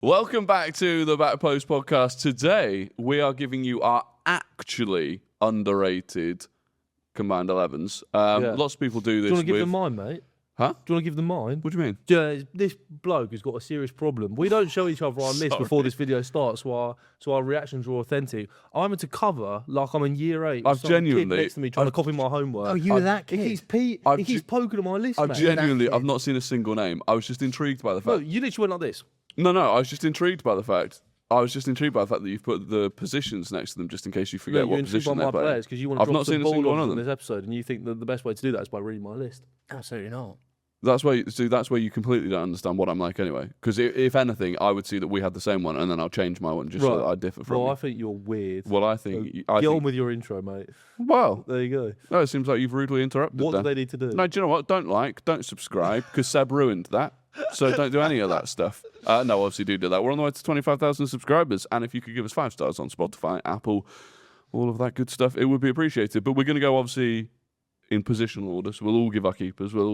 Welcome back to the Back Post podcast. Today, we are giving you our actually underrated combined 11s. Lots of people do this. Do you want to give them mine, mate? Huh? Do you want to give them mine? What do you mean? Yeah, this bloke has got a serious problem. We don't show each other our list before this video starts, so our reactions are authentic. I'm into cover like I'm in year 8. I've genuinely kid next to me trying to copy my homework. Oh, you were that kid? He keeps poking at my list, I've mate. genuinely, I've not seen a single name. I was just intrigued by the No, fact. you literally went like this. No, I was just intrigued by the fact. That you've put the positions next to them just in case you forget what position by they my play. players because you want to I've drop not some seen a ball single one on of them them. this episode, and you think that the best way to do that is by reading my list. Absolutely not. That's where you completely don't understand what I'm like anyway. Because if anything, I would see that we had the same one, and then I'll change my one just so that I differ from Well, you. I think you're weird. Well, I think... Get on with your intro, mate. Well, There you go. no, it seems like you've rudely interrupted. What then. do they need to do? No, do you know what? Don't subscribe, because Seb ruined that. So don't do any of that stuff. No, obviously do that. We're on the way to 25,000 subscribers, and if you could give us 5 stars on Spotify, Apple, all of that good stuff, it would be appreciated. But we're going to go, obviously, in positional order, so we'll all give our keepers, we'll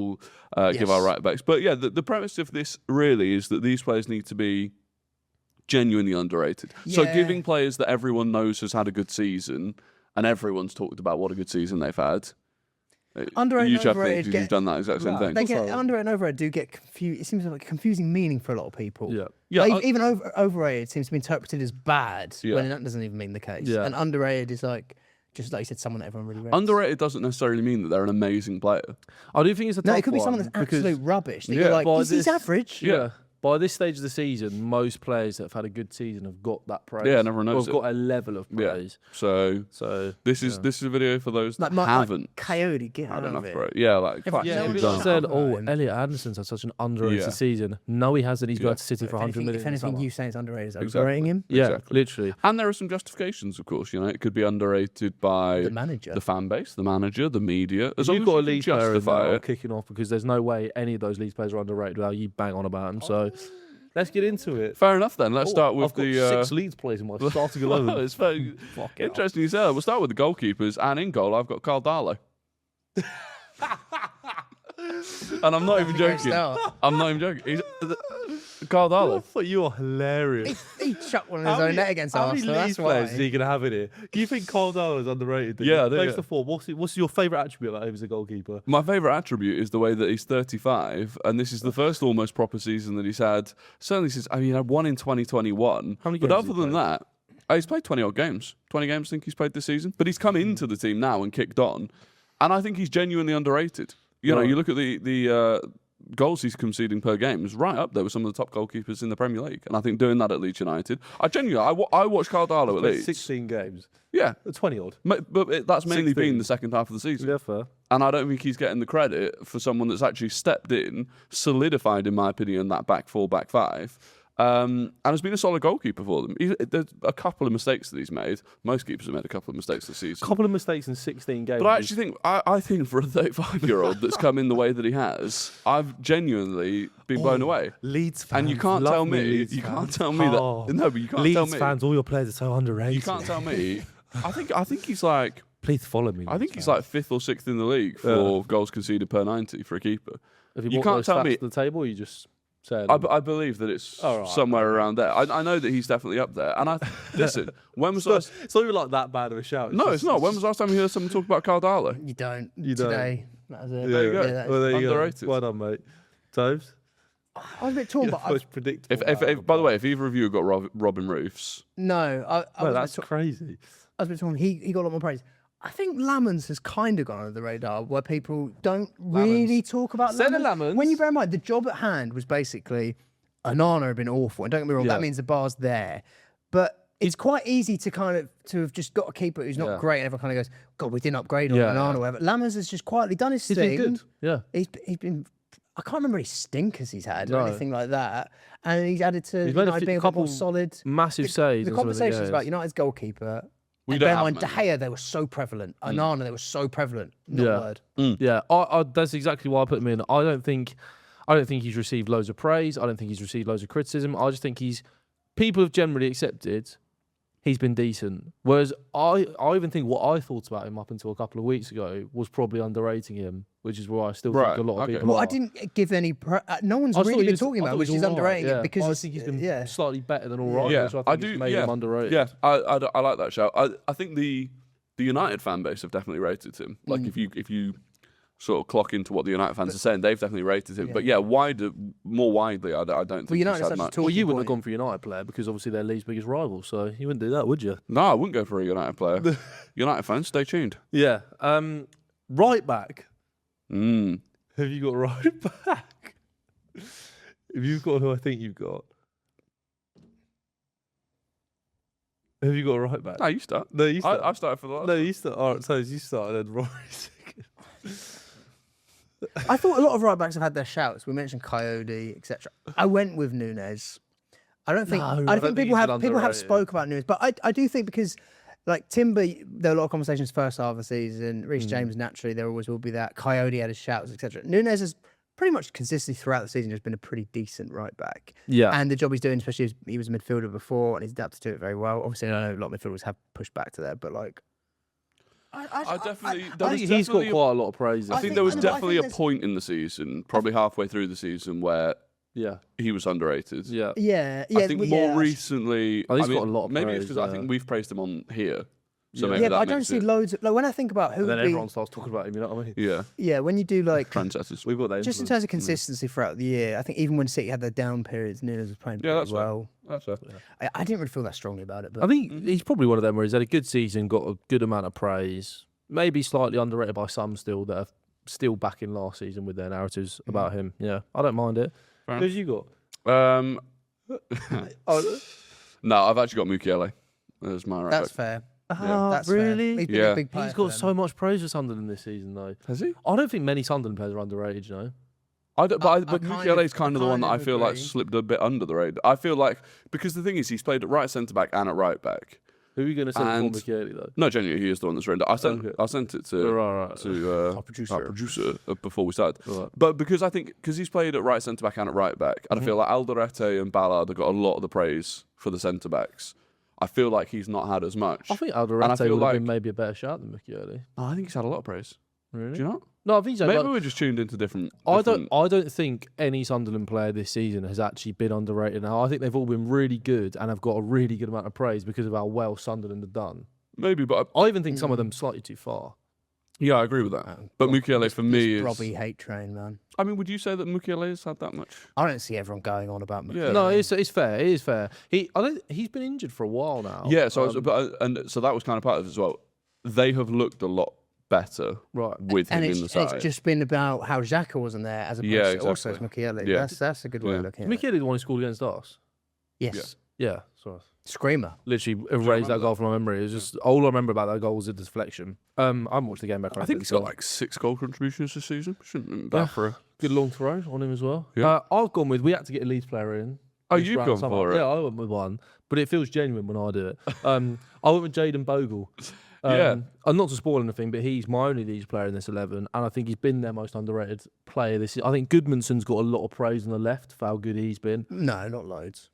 all give our right backs. But yeah, the premise of this really is that these players need to be genuinely underrated. So giving players that everyone knows has had a good season, and everyone's talked about what a good season they've had. Underrated You and should overrated think you've done that exact same thing. They get underrated and overrated do get confused. It seems like a confusing meaning for a lot of people. Yeah, Like, even overrated seems to be interpreted as bad when that doesn't even mean the case. Yeah. And underrated is like, just like you said, someone that everyone really rates. Underrated doesn't necessarily mean that they're an amazing player. I do think it's a tough No, it could be someone one that's because- absolute rubbish. That Yeah. you're like, By he's this- average. Yeah. By this stage of the season, most players that have had a good season have got that praise. Yeah, and everyone knows Or have got a level of praise. So this is a video for those that haven't. Like Coyote, get had out of enough it. for it. Yeah, like Yeah, fuck yeah, you, If we it done. shut said, up oh, about him. Elliot Anderson's had such an underrated Yeah. season. No, he hasn't. He's Yeah. going to City for If 100 anything, million. if anything summer. you saying it's underrated, is Exactly. overrating him. Yeah, Exactly. literally. And there are some justifications, of course. You know, it could be underrated by The manager. the fan base, the manager, the media. As If long you've as got a you can Leeds player in justify there, I'm it. kicking off because there's no way any of those Leeds players are underrated without you bang on about them. So let's get into it. Fair enough then. Let's start with I've got the 6 Leeds players in my starting 11. Well, it's very interesting you say that. We'll start with the goalkeepers, and in goal I've got Carl Darlow. And I'm not even joking. I'm not even joking. Carl I Darlow. thought you are hilarious. He chucked one in his own net against How many Arsenal. Leeds That's players is why. he going to have in here? Do you think Carl Darlow is underrated? Yeah, I do, Thanks yeah. to form. What's your favourite attribute about him as a goalkeeper? My favourite attribute is the way that he's 35, and this is the first almost proper season that he's had. Certainly since, I had one in 2021. How many But games other has he than that, he's played 20 odd games. 20 games I think he's played this season. But he's come into the team now and kicked on, and I think he's genuinely underrated. You know, Right. you look at the goals he's conceding per game is right up there with some of the top goalkeepers in the Premier League, and I think doing that at Leeds United, I watched Carl Darlow at Played Leeds. 16 games. Yeah, 20 odd. but that's mainly 16. been the second half of the season. Yeah, fair. And I don't think he's getting the credit for someone that's actually stepped in, solidified, in my opinion, that back four, back five, and has been a solid goalkeeper for them. There's a couple of mistakes that he's made. Most keepers have made a couple of mistakes this season. Couple of mistakes in 16 games. But I actually think, I think for a 35-year-old that's come in the way that he has, I've genuinely been blown away. Leeds fans. And you can't love tell me, Leeds you can't fans. tell me Oh. that. No, but you can't Leeds tell me. fans, all your players are so underrated. You can't tell me. I think he's like. Please follow me. I think he's like 5th or 6th in the league for goals conceded per 90 for a keeper. Have you brought can't those tell stats me- to the table, or you just saying I believe that it's Oh, right. somewhere around there. I know that he's definitely up there. And listen, when was last? it's not even like that bad of a shout. No, it's not. When was the last time you heard someone talk about Carl Darlow? You don't. You don't. Today. That was it. There you go. Yeah, that is- Well, there you Underrated. go. Well done, mate. Toves? I was a bit torn, but Most predictable. If by the way, if either of you have got Robin Roofs, no. I well, was that's a bit crazy. I was a bit torn. He got a lot more praise. I think Lamans has kind of gone under the radar, where people don't really talk about Senna Lamans. Lamans. When you bear in mind, the job at hand was basically, Onana had been awful. And don't get me wrong, Yeah. that means the bar's there. But it's quite easy to have just got a keeper who's not Yeah. great, and everyone kind of goes, God, we didn't upgrade on Yeah, Onana yeah. or whatever. Lamans has just quietly done his He's thing. been good. Yeah. He's been... I can't remember any stinkers he's had or No. anything like that. And he's added to He's made a United few- being a couple couple solid. Massive saves. The in some of the conversations games. about United's goalkeeper. We And don't bear in have mind, De many. Gea, they were so prevalent. Onana, they were so prevalent. Not a word. Yeah, that's exactly why I put him in. I don't think he's received loads of praise. I don't think he's received loads of criticism. I just think people have generally accepted he's been decent. Whereas I even think what I thought about him up until a couple of weeks ago was probably underrating him which is why I still Right, think a lot of okay. people Well, are. I didn't give any. No one's I just thought really he been was- talking I about thought it, which he was is all right, underrating yeah. it because I think he's been slightly better than all right. Yeah, so I I think do. it's made Yeah, him underrated. yeah, I like that shout. I think the United fan base have definitely rated him. Like if you sort of clock into what the United fans are saying, they've definitely rated him. Yeah. But more widely, I don't think Well, he's United's had such a much. talking Well, you wouldn't have point. gone for United player because obviously they're Leeds' biggest rival, so you wouldn't do that, would you? No, I wouldn't go for a United player. United fans, stay tuned. Yeah. Right back. Mm. Have you got right back? Have you got who I think you've got? Have you got a right back? No, you start. No, you start. I started for the last. No, you start. All right, so you start and then Rory second. I thought a lot of right backs have had their shouts. We mentioned Coyote, etc. I went with Nunes. I don't think. No, I I think don't think people he's have been underrated. spoke about Nunes, but I do think because like Timber, there were a lot of conversations first half of the season. Reece James naturally there always will be that. Coyote had his shouts, etc. Nunes has pretty much consistently throughout the season just been a pretty decent right back. Yeah. And the job he's doing, especially as he was a midfielder before and he's adapted to it very well. Obviously, I know a lot of midfielders have pushed back to there, but like. I definitely. I think he's got quite a lot of praise. I think there was definitely a point in the season, probably halfway through the season, where Yeah. he was underrated. Yeah. Yeah. I think more recently. Oh, he's I mean, got a lot of maybe it's praise, because I think we've praised him on here. So Yeah. maybe Yeah, that but I don't makes see it- loads of, like when I think about who And then would be, everyone starts talking about him, you know what I mean? Yeah, yeah, when you do like trendsetters. We've got that just in influence. terms of consistency throughout the year, I think even when City had their down periods, Nunes was playing Yeah, pretty that's fair. well. That's fair. I didn't really feel that strongly about it, but I think he's probably one of them where he's had a good season, got a good amount of praise. Maybe slightly underrated by some still that are still back in last season with their narratives about him. Yeah, I don't mind it. Fair Who's you got? No, I've actually got Mukiele as my right that's back. fair. Oh, That's fair. really? He's been Yeah. a big player He's for got them. so much praise for Sunderland this season, though. Has he? I don't think many Sunderland players are underrated, you know. I don't, I but kind Mukiele's of- kind of the I one that kind I of feel like agree. slipped a bit under the radar. I feel like because the thing is, he's played at right centre back and at right back. Who are you going to send And- for Michele, though? No, genuinely, he is the one that's rendered. I sent it to Right. our Our producer before we started. Right. But because I think because he's played at right centre back and at right back, and I feel like Alderete and Ballard have got a lot of the praise for the centre backs. I feel like he's not had as much. I think And I Alderete feel would have like- been maybe a better shout than Michele. Oh, I think he's had a lot of praise. Really? Do you not? No, I think so. Maybe but we're just tuned into different. I don't think any Sunderland player this season has actually been underrated. Now I think they've all been really good and have got a really good amount of praise because of how well Sunderland have done. Maybe, but I even think some of them slightly too far. yeah, I agree with that. But Mukiele for me is. Robbie hate train, man. I mean, would you say that Mukiele has had that much? I don't see everyone going on about Yeah. No, it's fair. It is fair. He's been injured for a while now. Yeah, so so that was kind of part of it as well. They have looked a lot better Right. with him And in the side. it's just been about how Xhaka wasn't there as opposed Yeah, to also exactly. Mukiele. Yeah. That's a good way of looking at it. Michele the one who scored against us. Yes. Yeah, sorry. Screamer. Literally erased that goal from my memory. It was just all I remember about that goal was a deflection. I haven't watched the game back. I think he's got like 6 goal contributions this season. Shouldn't have been bad for a. good long throw on him as well. Yeah. I've gone with we had to get a Leeds player in. Oh, this you've round gone somehow. for it. Yeah, I went with one, but it feels genuine when I do it. I went with Jayden Bogle. Yeah. And not to spoil anything, but he's my only Leeds player in this 11, and I think he's been their most underrated player this year. I think Goodmanson's got a lot of praise on the left for how good he's been. No, not loads.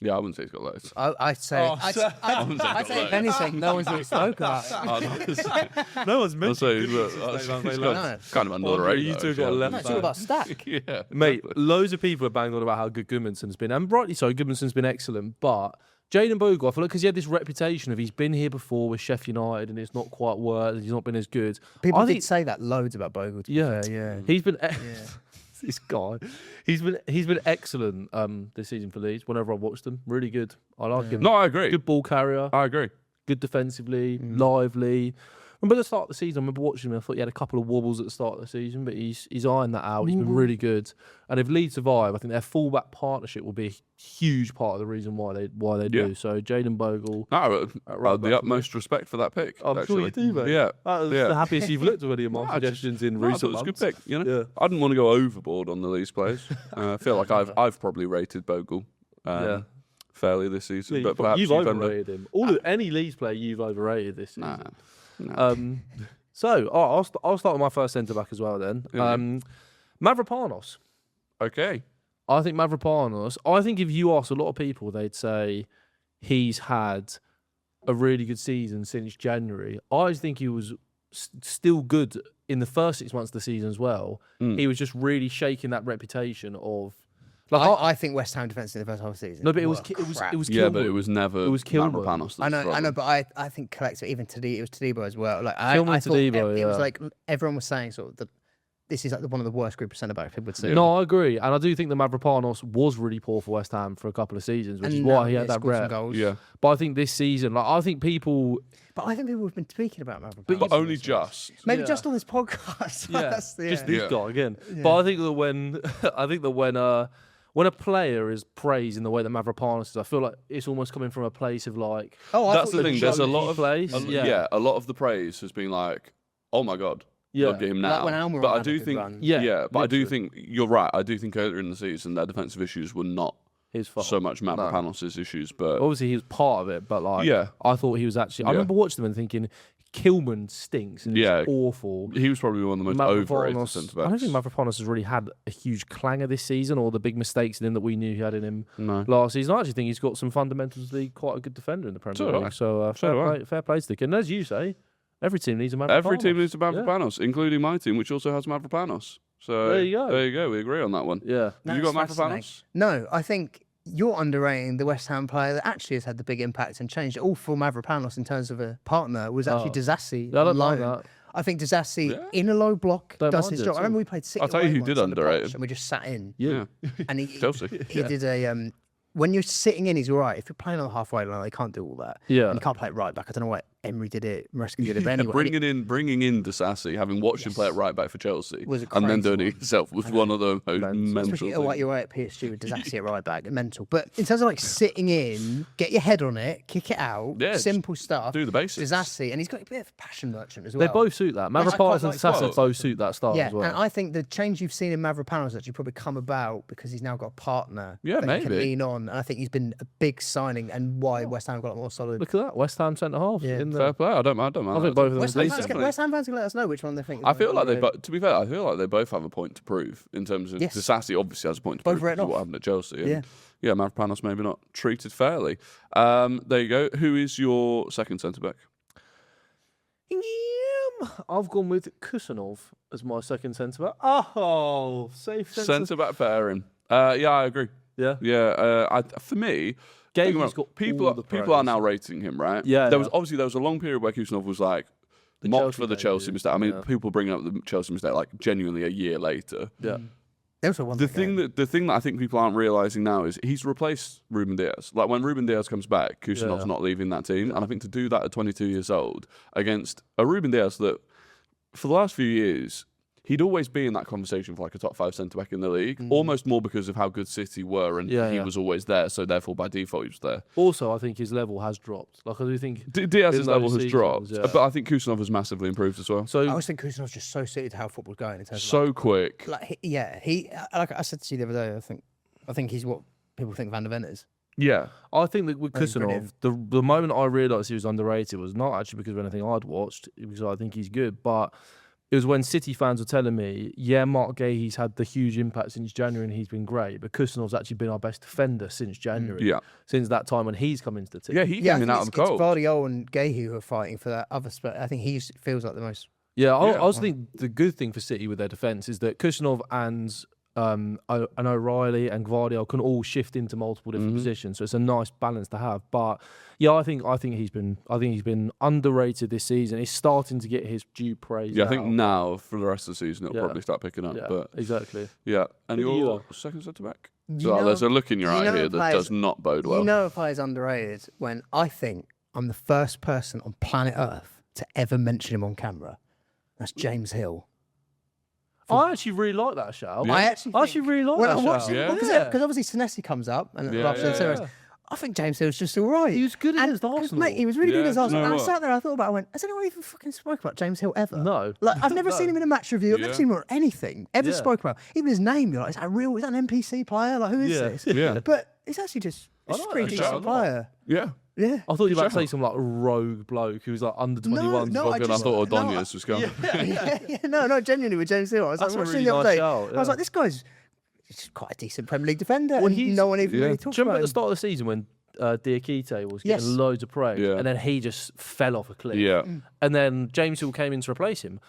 Yeah, I wouldn't say he's got loads. I'd say, I'd say if anything, no one's really spoke about it. No one's I'll say he's No. kind of underrated. you though, two got a yeah. left No, it's all about stack. Yeah, Mate, exactly. loads of people have banged on about how good Goodmanson's been, and rightly so. Goodmanson's been excellent, but Jayden Bogle, I feel like because he had this reputation of he's been here before with Sheffield United and it's not quite worked, he's not been as good. People I did think, say that loads about Bogle. to be yeah, fair, yeah. he's been this guy. He's been excellent this season for Leeds. Whenever I've watched them, really good. I like him. No, I agree. Good ball carrier, I agree. good defensively, lively. Remember the start of the season, I remember watching him, I thought he had a couple of wobbles at the start of the season, but he's ironed that out. He's been really good. And if Leeds survive, I think their fullback partnership will be a huge part of the reason why they do. Yeah. So Jayden Bogle. No, right the back utmost respect for that pick. I'm sure you actually. do, mate. Yeah, That was yeah. the happiest you've looked at any of my No, I suggestions in No, I thought recent it was a months. good pick. You know, Yeah. I didn't want to go overboard on the Leeds players. I feel like I've probably rated Bogle fairly this season, but perhaps you've under- overrated him. Any Leeds player you've overrated this season. Nah. So I'll start with my first centre back as well then. Yeah. Mavropanos. Okay. I think Mavropanos. I think if you ask a lot of people, they'd say he's had a really good season since January. I think he was still good in the first 6 months of the season as well, he was just really shaking that reputation of. Like I think West Ham defence in the first half of the season. No, but it was crap. Kilman. but it was never. It was Kilman. Mavropanos. I know, but I think collectively, even today, it was Todibo as well. Like I thought Todibo, it was yeah. like everyone was saying sort of this is like one of the worst group of centre backs people would see. No, I agree, and I do think that Mavropanos was really poor for West Ham for a couple of seasons, which is why he had that scored some rep. goals. Yeah, But I think this season, like I think people. But I think people have been speaking about Mavropanos. but only just. Maybe Yeah. just on this podcast. Yeah, That's the, just this Yeah. guy again. But I think that when a player is praised in the way that Mavropanos is, I feel like it's almost coming from a place of like. Oh, I That's thought the you thing. were There's a joking. lot of place. a lot of the praise has been like, oh my god, Yeah. look at him now. Like when Almiron but I had a do good think, run. Yeah, but I do literally. think you're right. I do think earlier in the season their defensive issues were not His fault. so much Mavropanos' issues, but Obviously, he was part of it, but like, Yeah. I thought he was actually. I Yeah. remember watching them and thinking, Kilman stinks and Yeah. it's awful. he was probably one of the most overrated Mavropanos, centre I don't backs. think Mavropanos has really had a huge clanger this season, or the big mistakes in him that we knew he had in him No. last season. I actually think he's got some fundamentals to be quite a good defender in the Premier So do I. League. So, So do I. fair play to the kid. And as you say, every team needs a Mavropanos. Every team needs a Mavropanos, including my team, which also has Mavropanos. So There you go. There you go. We agree on that one. Yeah. Have you got That's fascinating. Mavropanos? No, I think you're underrating the West Ham player that actually has had the big impact and changed all for Mavropanos in terms of a partner was actually Disassi. Yeah, I don't on mind loan. that. I think Disassi Yeah. in a low block Don't does mind his it job. I too. remember we played City I'll tell you away who did once on the underrate pitch him. and we just sat in. Yeah. And he Chelsea. did a when you're sitting in, he's all right. If you're playing on the halfway line, they can't do all that. Yeah. And you can't play it right back. I don't know why Emery did it, Maresca did it, but anyway. Bringing in Disassi, having watched him play at right back for Chelsea, Was a and then crazy doing it himself was one of the most mental Especially things. like you're right at PSG with Disassi at right back, mental. But in terms of like sitting in, get your head on it, kick it out, Yeah, simple stuff. do the basics. Disassi, and he's got a bit of a passion merchant as well. They both suit that. quite Mavropanos and like Sasser both. both suit that style Yeah, as well. and I think the change you've seen in Mavropanos actually probably come about because he's now got a partner Yeah, that he can maybe. lean on. And I think he's been a big signing and why West Ham got a lot more solid. Look at that. West Ham centre half. Yeah. in Fair the, play. I don't mind. I think both of them West are Ham, decent. fans, West Ham fans can let us know which one they think. is I feel like they, underrated. to be fair, I feel like they both have a point to prove in terms of Yes. Disassi obviously has a point to Both prove written because of what off. happened at Chelsea. And Yeah. yeah, Mavropanos maybe not treated fairly. There you go. Who is your second centre back? I've gone with Kusanov as my second centre back. Oh, safe Centre back pairing. Yeah, I agree. Yeah. Yeah, for me, Gay's think about- got people all the people are praise. now rating him, right? Yeah, There yeah. was a long period where Kusanov was like mocked Chelsea for the days, Chelsea yeah. mistake. I mean, Yeah. people bringing up the Chelsea mistake like genuinely a year later. Yeah. They also won The that game. thing that I think people aren't realizing now is he's replaced Ruben Diaz. Like when Ruben Diaz comes back, Kusanov's Yeah. not leaving that team, and I think to do that at 22 years old against a Ruben Diaz that for the last few years he'd always be in that conversation for like a top 5 centre back in the league, almost more because of how good City were, and Yeah, he yeah. was always there, so therefore by default he was there. Also, I think his level has dropped. Like I do think. Diaz's in level those has seasons, dropped, yeah. but I think Kusanov has massively improved as well. So I always think Kusanov's just so suited to how football's going in terms of So quick. like he like I said to you the other day, I think he's what people think Van der Ven is. Yeah. I think that with He's Kusanov, brilliant. the moment I realised he was underrated was not actually because of anything I'd watched, because I think he's good, but it was when City fans were telling me, yeah, Mark Gahey's had the huge impact since January and he's been great, but Kusanov's actually been our best defender since January. Yeah. Since that time when he's come into the team. Yeah, he Yeah, I came in think out of it's the cold. Vardiol and Gahey who are fighting for that other spot. I think he feels like the most. Yeah, I Yeah. also think the good thing for City with their defence is that Kusanov and O'Reilly and Gvardiol can all shift into multiple different positions, so it's a nice balance to have. But yeah, I think he's been underrated this season. He's starting to get his due praise. Yeah, I think now. now for the rest of the season it'll Yeah. probably start picking up. Yeah, But exactly. yeah, and Who are your you? second centre back. You So know- there's a look in your you eye know here a that player's- does not bode well. You know, if I is underrated when I think I'm the first person on planet Earth to ever mention him on camera. That's James Hill. I actually really like that shout. Yeah. I actually really like when that I watched shout. it, Yeah. because obviously Senesi comes up and Yeah, Robson yeah, and yeah. I think James Hill's just all right. He was good And- against Arsenal. Mate, he was really good Yeah, against Arsenal. you know And I what? sat there, I thought about it, I went, has anyone even fucking spoke about James Hill ever? No. Like, I've never seen him in a match review. I've never Yeah. seen him on anything. Ever Yeah. spoke about. Even his name, you're like, is that an NPC player? Like, who is Yeah. this? Yeah. But he's actually just a like pretty that decent shout a lot. player. Yeah. Yeah. I thought you were about to Shout. say some like rogue bloke who was like under 21s. no, I Fucking, I just- thought no, Adonis was coming. No, genuinely with James Hill. I was That's like, a watching really the other nice day. shout, I was yeah. like, this guy's he's quite a decent Premier League defender. Well, and he's- no one even yeah. really Do talks you remember about at the him. start of the season when Diakite was getting Yes. loads of praise Yeah. and then he just fell off a cliff? Yeah. And then James Hill came in to replace him.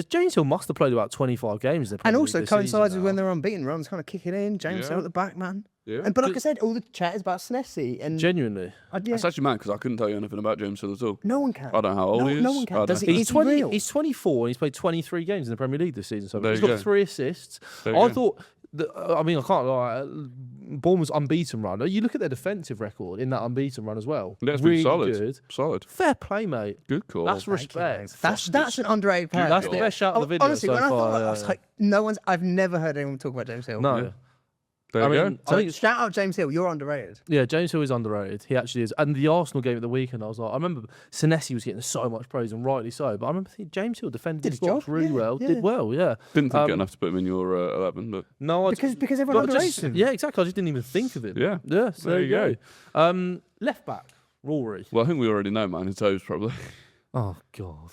James Hill must have played about 25 games. And also coincides with when they're unbeaten runs, kind of kicking in. James Hill at the back, man. Yeah. But like I said, all the chat is about Snessi. And Genuinely. That's actually mad because I couldn't tell you anything about James Hill at all. No one can. I don't know how old he is. No one can. Does he? He's 20. He's 24 and he's played 23 games in the Premier League this season. So he's got 3 assists. I thought. I mean, I can't lie. Bournemouth's unbeaten run. You look at their defensive record in that unbeaten run as well. That's really solid. Good. Solid. Fair play, mate. Good call. That's respect. That's an underrated player. That's the best shout of the video Honestly, so when I far. thought, I was like, I've never heard anyone talk about James Hill. No. Yeah. There you go. I think shout out James Hill. You're underrated. Yeah, James Hill is underrated. He actually is. And the Arsenal game at the weekend, I remember Senesi was getting so much praise, and rightly so. But I remember thinking James Hill defended his box really well. Did well, yeah. Didn't think enough to put him in your 11, but no, because everyone underrates him. Yeah, exactly. I just didn't even think of him. Yeah. So there you go. Left back, Rory. Well, I think we already know mine. It's O's probably. Oh God.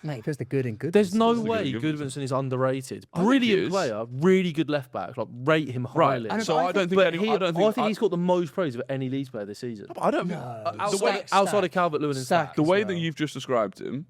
Mate, because they're good and good. There's no way Goodmanson is underrated. Brilliant player, really good left back. Like rate him highly. Right. So I don't think. I think he's got the most praise of any Leeds player this season. I don't. Outside of Calvert-Lewin and Stack. The way that you've just described him,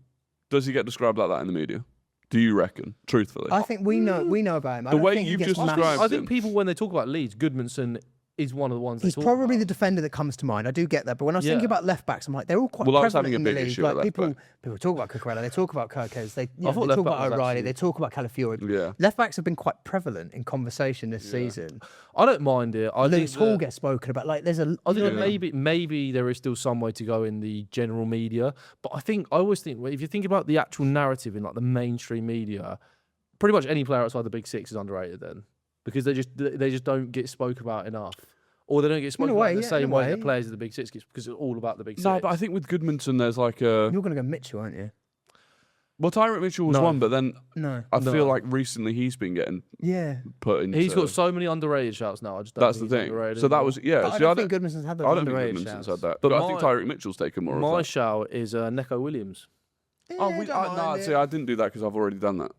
does he get described like that in the media? Do you reckon? Truthfully, I think we know about him. The way you've just described him. I think people when they talk about Leeds, Goodmanson is one of the ones. He's probably the defender that comes to mind. I do get that, but when I was thinking about left backs, I'm like, they're all quite. Well, I was having prevalent a in big the issue league. with Like left people talk about Cucurella, they talk about Kirkes, they talk left about back was O'Reilly, actually- they talk about Calafiori. Yeah. Left backs have been quite prevalent in conversation this season. I don't mind it. I Lewis think Hall gets spoken about. Like there's a. I think maybe there is still some way to go in the general media, but I always think if you think about the actual narrative in like the mainstream media, pretty much any player outside the big six is underrated then because they just don't get spoken about enough. Or they don't get spoken about in the same way that players of the Big Six get because it's all about the Big Six. No, but I think with Goodmanson, there's like a. You're going to go Mitchell, aren't you? Well, Tyreek Mitchell was one, but then I feel like recently he's been getting put into. He's got so many underrated shouts now. I just don't That's the think he's thing. So that was But I don't think Goodmanson's had those I don't think underrated Goodmanson's shouts. had that. But But I think Tyreek Mitchell's taken more of My that. shout is Neco Williams. See, I didn't do that because I've already done that.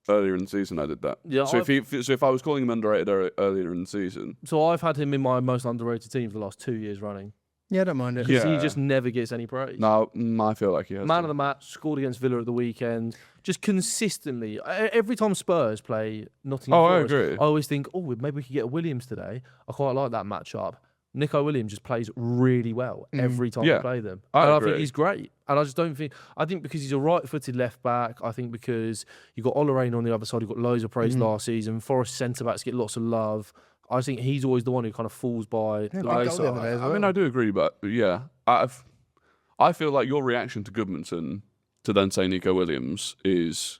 Earlier in the season, I did that. Yeah, so if I was calling him underrated earlier in the season, So I've had him in my most underrated team for the last 2 years running. Yeah, I don't mind it. Because he just never gets any praise. no, I feel like he has. Man of the match, scored against Villa at the weekend. Just consistently, every time Spurs play Nottingham Forest, I agree. I always think, maybe we could get a Williams today. I quite like that matchup. Nico Williams just plays really well every time we play them. I think he's great. And I just don't think... I think because he's a right-footed left-back, I think because you've got Oleraine on the other side, who got loads of praise last season, Forest centre-backs get lots of love. I think he's always the one who kind of falls by the wayside. I mean, I do agree, but yeah, I feel like your reaction to Goodmanson to then say Nico Williams is...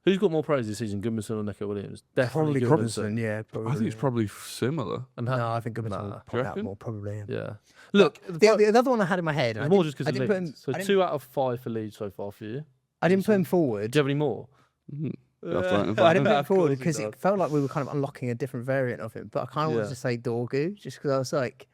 Who's got more praise this season, Goodmanson or Nico Williams? Definitely Goodmanson, yeah. Probably. I think it's probably similar. No, I think Goodmanson will pop out more, probably. Yeah. Look, the other one I had in my head... It's more just because of Leeds. So 2 out of 5 for Leeds so far for you. I didn't put him forward. Do you have any more? I didn't put him forward because it felt like we were kind of unlocking a different variant of him. But I kind of wanted to say Dorgu, just because I was like...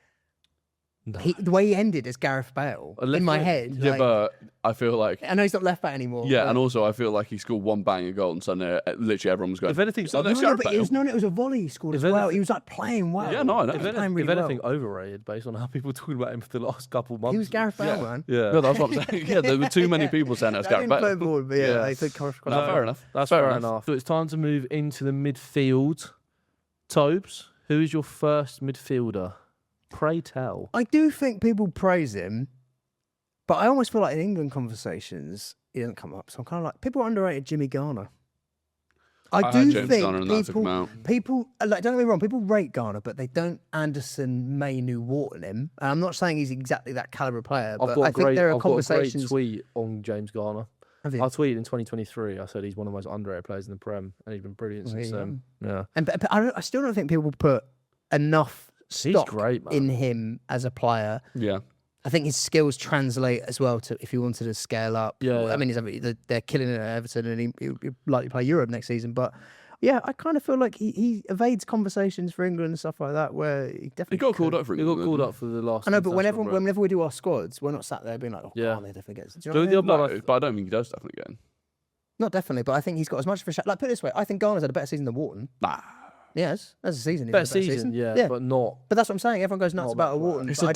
the way he ended as Gareth Bale in my head. Yeah, but I feel like... I know he's not left back anymore. Yeah, and also I feel like he scored one banging goal and suddenly literally everyone was going... If anything... But it was a volley he scored as well. He was like playing well. Yeah, no, I know. He was playing really anything, overrated based on how people were talking about him for the last couple of months. He was Gareth Bale, man. Yeah. No, that's what I'm saying. Yeah, there were too many people saying that's Gareth Bale. Forward, but they think fair enough. That's fair enough. So it's time to move into the midfield. Tobes, who is your first midfielder? Pray tell. I do think people praise him, but I almost feel like in England conversations, he doesn't come up. So I'm kind of like, people underrated Jimmy Garner. I do James think Garner and that took him out. people, like, don't get me wrong, people rate Garner, but they don't Anderson, Mainu, Wharton him. And I'm not saying he's exactly that caliber player, but I think there are conversations. I've got a great tweet on James Garner. I tweeted in 2023. I said he's one of the most underrated players in the Prem, and he's been brilliant since then. Yeah, but I still don't think people put enough stock great, man. in him as a player. Yeah. I think his skills translate as well to if he wanted to scale up. Yeah. I mean, they're killing it at Everton, and he'll likely play Europe next season. But yeah, I kind of feel like he evades conversations for England and stuff like that, where he definitely got called up for He England. got called up for the last. I know, but whenever we do our squads, we're not sat there being like, "Oh, yeah, they definitely get." Do you know what I mean? No, but I don't think he does definitely get in. Not definitely, but I think he's got as much of a shot. Like, put it this way, I think Garner's had a better season than Wharton. Nah. Yes, as a season. Better season, yeah, but not. But that's what I'm saying. Everyone goes nuts about a Wharton. It's a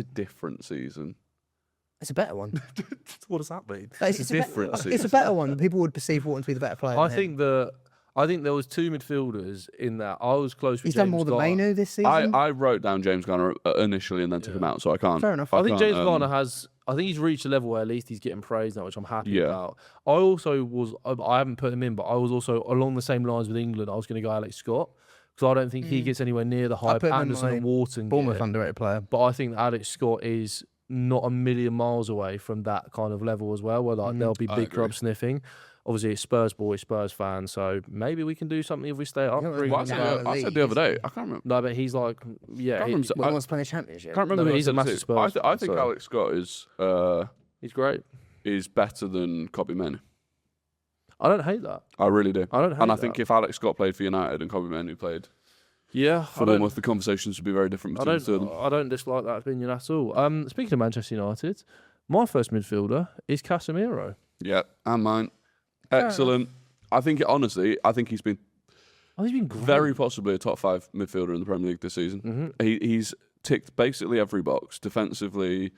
different season. It's a better one. What does that mean? It's different It's a better one. People would perceive Wharton to be the better player. I think there was two midfielders in that. I was close with he's James done more than Garner. Mainu this season. I wrote down James Garner initially and then took him out, so I can't. Fair enough. I think can't, James Garner has. I think he's reached a level where at least he's getting praise now, which I'm happy Yeah. about. I also was. I haven't put him in, but I was also along the same lines with England. I was going to go Alex Scott because I don't think he gets anywhere near the hype put him in Anderson my and Wharton Bournemouth get. underrated player. But I think that Alex Scott is not a million miles away from that kind of level as well, where like there'll be I big agree. clubs sniffing. Obviously, it's Spurs boy, Spurs fan, so maybe we can do something if we stay up. You don't Bring really him want down. to I said the other day, I can't remember. No, but he's like, yeah, Can't remember. Well, he wants to play in the championship. Can't remember. No, who he's I a said massive to. Spurs I fan, think so- Alex Scott he's great. is better than Kobe Mainoo. I don't hate that. I really do. I don't hate And I that. think if Alex Scott played for United and Kobe Mainoo played Yeah, for Bournemouth, the conversations would be very different I between the two of don't. them. I don't dislike that opinion at all. Speaking of Manchester United, my first midfielder is Casemiro. Yeah, and mine. Excellent. I think, honestly, he's been Oh, he's been great. very possibly a top 5 midfielder in the Premier League this season. Mm-hmm. He's ticked basically every box defensively,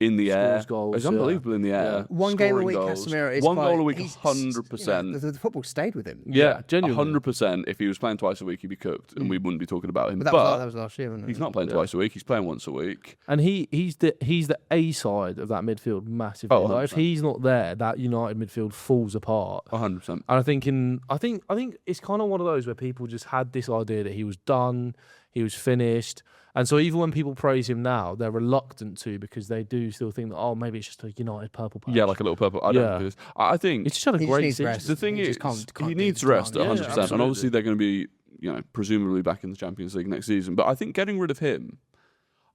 in the air. Scores goals, He's yeah. unbelievable in the air. Yeah. One game a scoring week, goals. Casemiro is One quite, goal a week, he's- 100%. The football stayed with him. Yeah, genuinely. 100%. If he was playing twice a week, he'd be cooked, and we wouldn't be talking about him. But that was last year, wasn't it? he's not playing twice a week. He's playing once a week. And he's the A side of that midfield massively. Oh, Like, if 100%. he's not there, that United midfield falls apart. 100%. And I think it's kind of one of those where people just had this idea that he was done, he was finished. And so even when people praise him now, they're reluctant to because they do still think that, oh, maybe it's just a United purple patch. Yeah, like a little purple. I Yeah. don't think it is. I think He's just had a He just great needs season. rest. the thing He is, just can't he do needs the rest time. 100%. Yeah, And obviously absolutely. they're going to be, presumably back in the Champions League next season. But I think getting rid of him,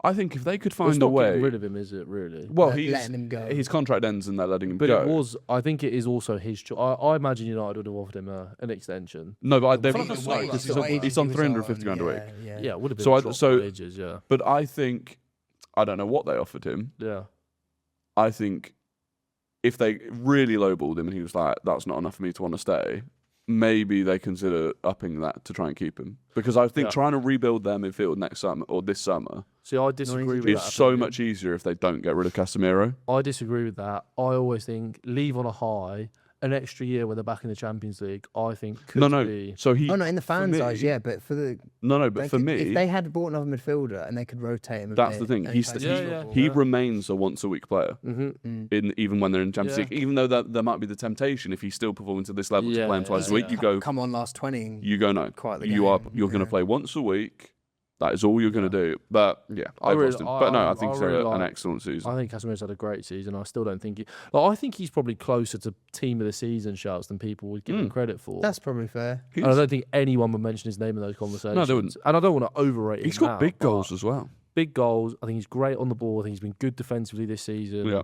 I think if they could Well, it's find a not way. getting rid of him, is it really? Well, Letting him go. his contract ends and they're letting him But go. it was. I think it is also his choice. I imagine United would have offered him an extension. No, but they've I feel like no, the because wage he's on he was 350 grand a week. Yeah, it would have been So a drop so- for ages. Yeah, But I think, I don't know what they offered him. yeah. I think if they really lowballed him and he was like, that's not enough for me to want to stay, maybe they consider upping that to try and keep him. Because I think Yeah. trying to rebuild their midfield next summer or this summer See, I disagree with is that. so opinion. much easier if they don't get rid of Casemiro. I disagree with that. I always think leave on a high. An extra year when they're back in the Champions League, I think could No. be. So he. Oh no, in the fans' me- eyes, yeah, but for the No, they but for could- me, if they had bought another midfielder and they could rotate him, a That's bit the thing. and He's- plays he- short Yeah, ball. he remains a once a week player. Mm-hmm. Even when they're in Champions Yeah. League, even though there might be the temptation if he's still performing to this level to Yeah, play him twice a yeah, week, yeah. you go, Come on, last 20. no. Quite the You're game, going to yeah. play once a week. That is all you're going to do. But yeah, I I've really- lost him. But no, I think I he's really had an like- excellent season. I think Casemiro's had a great season. I still don't think I think he's probably closer to team of the season shouts than people would give him credit for. That's probably fair. and I don't think anyone would mention his name in those conversations. No, they wouldn't. And I don't want to overrate him. He's got now, big but goals as well. Big goals. I think he's great on the ball. I think he's been good defensively this season. Yeah.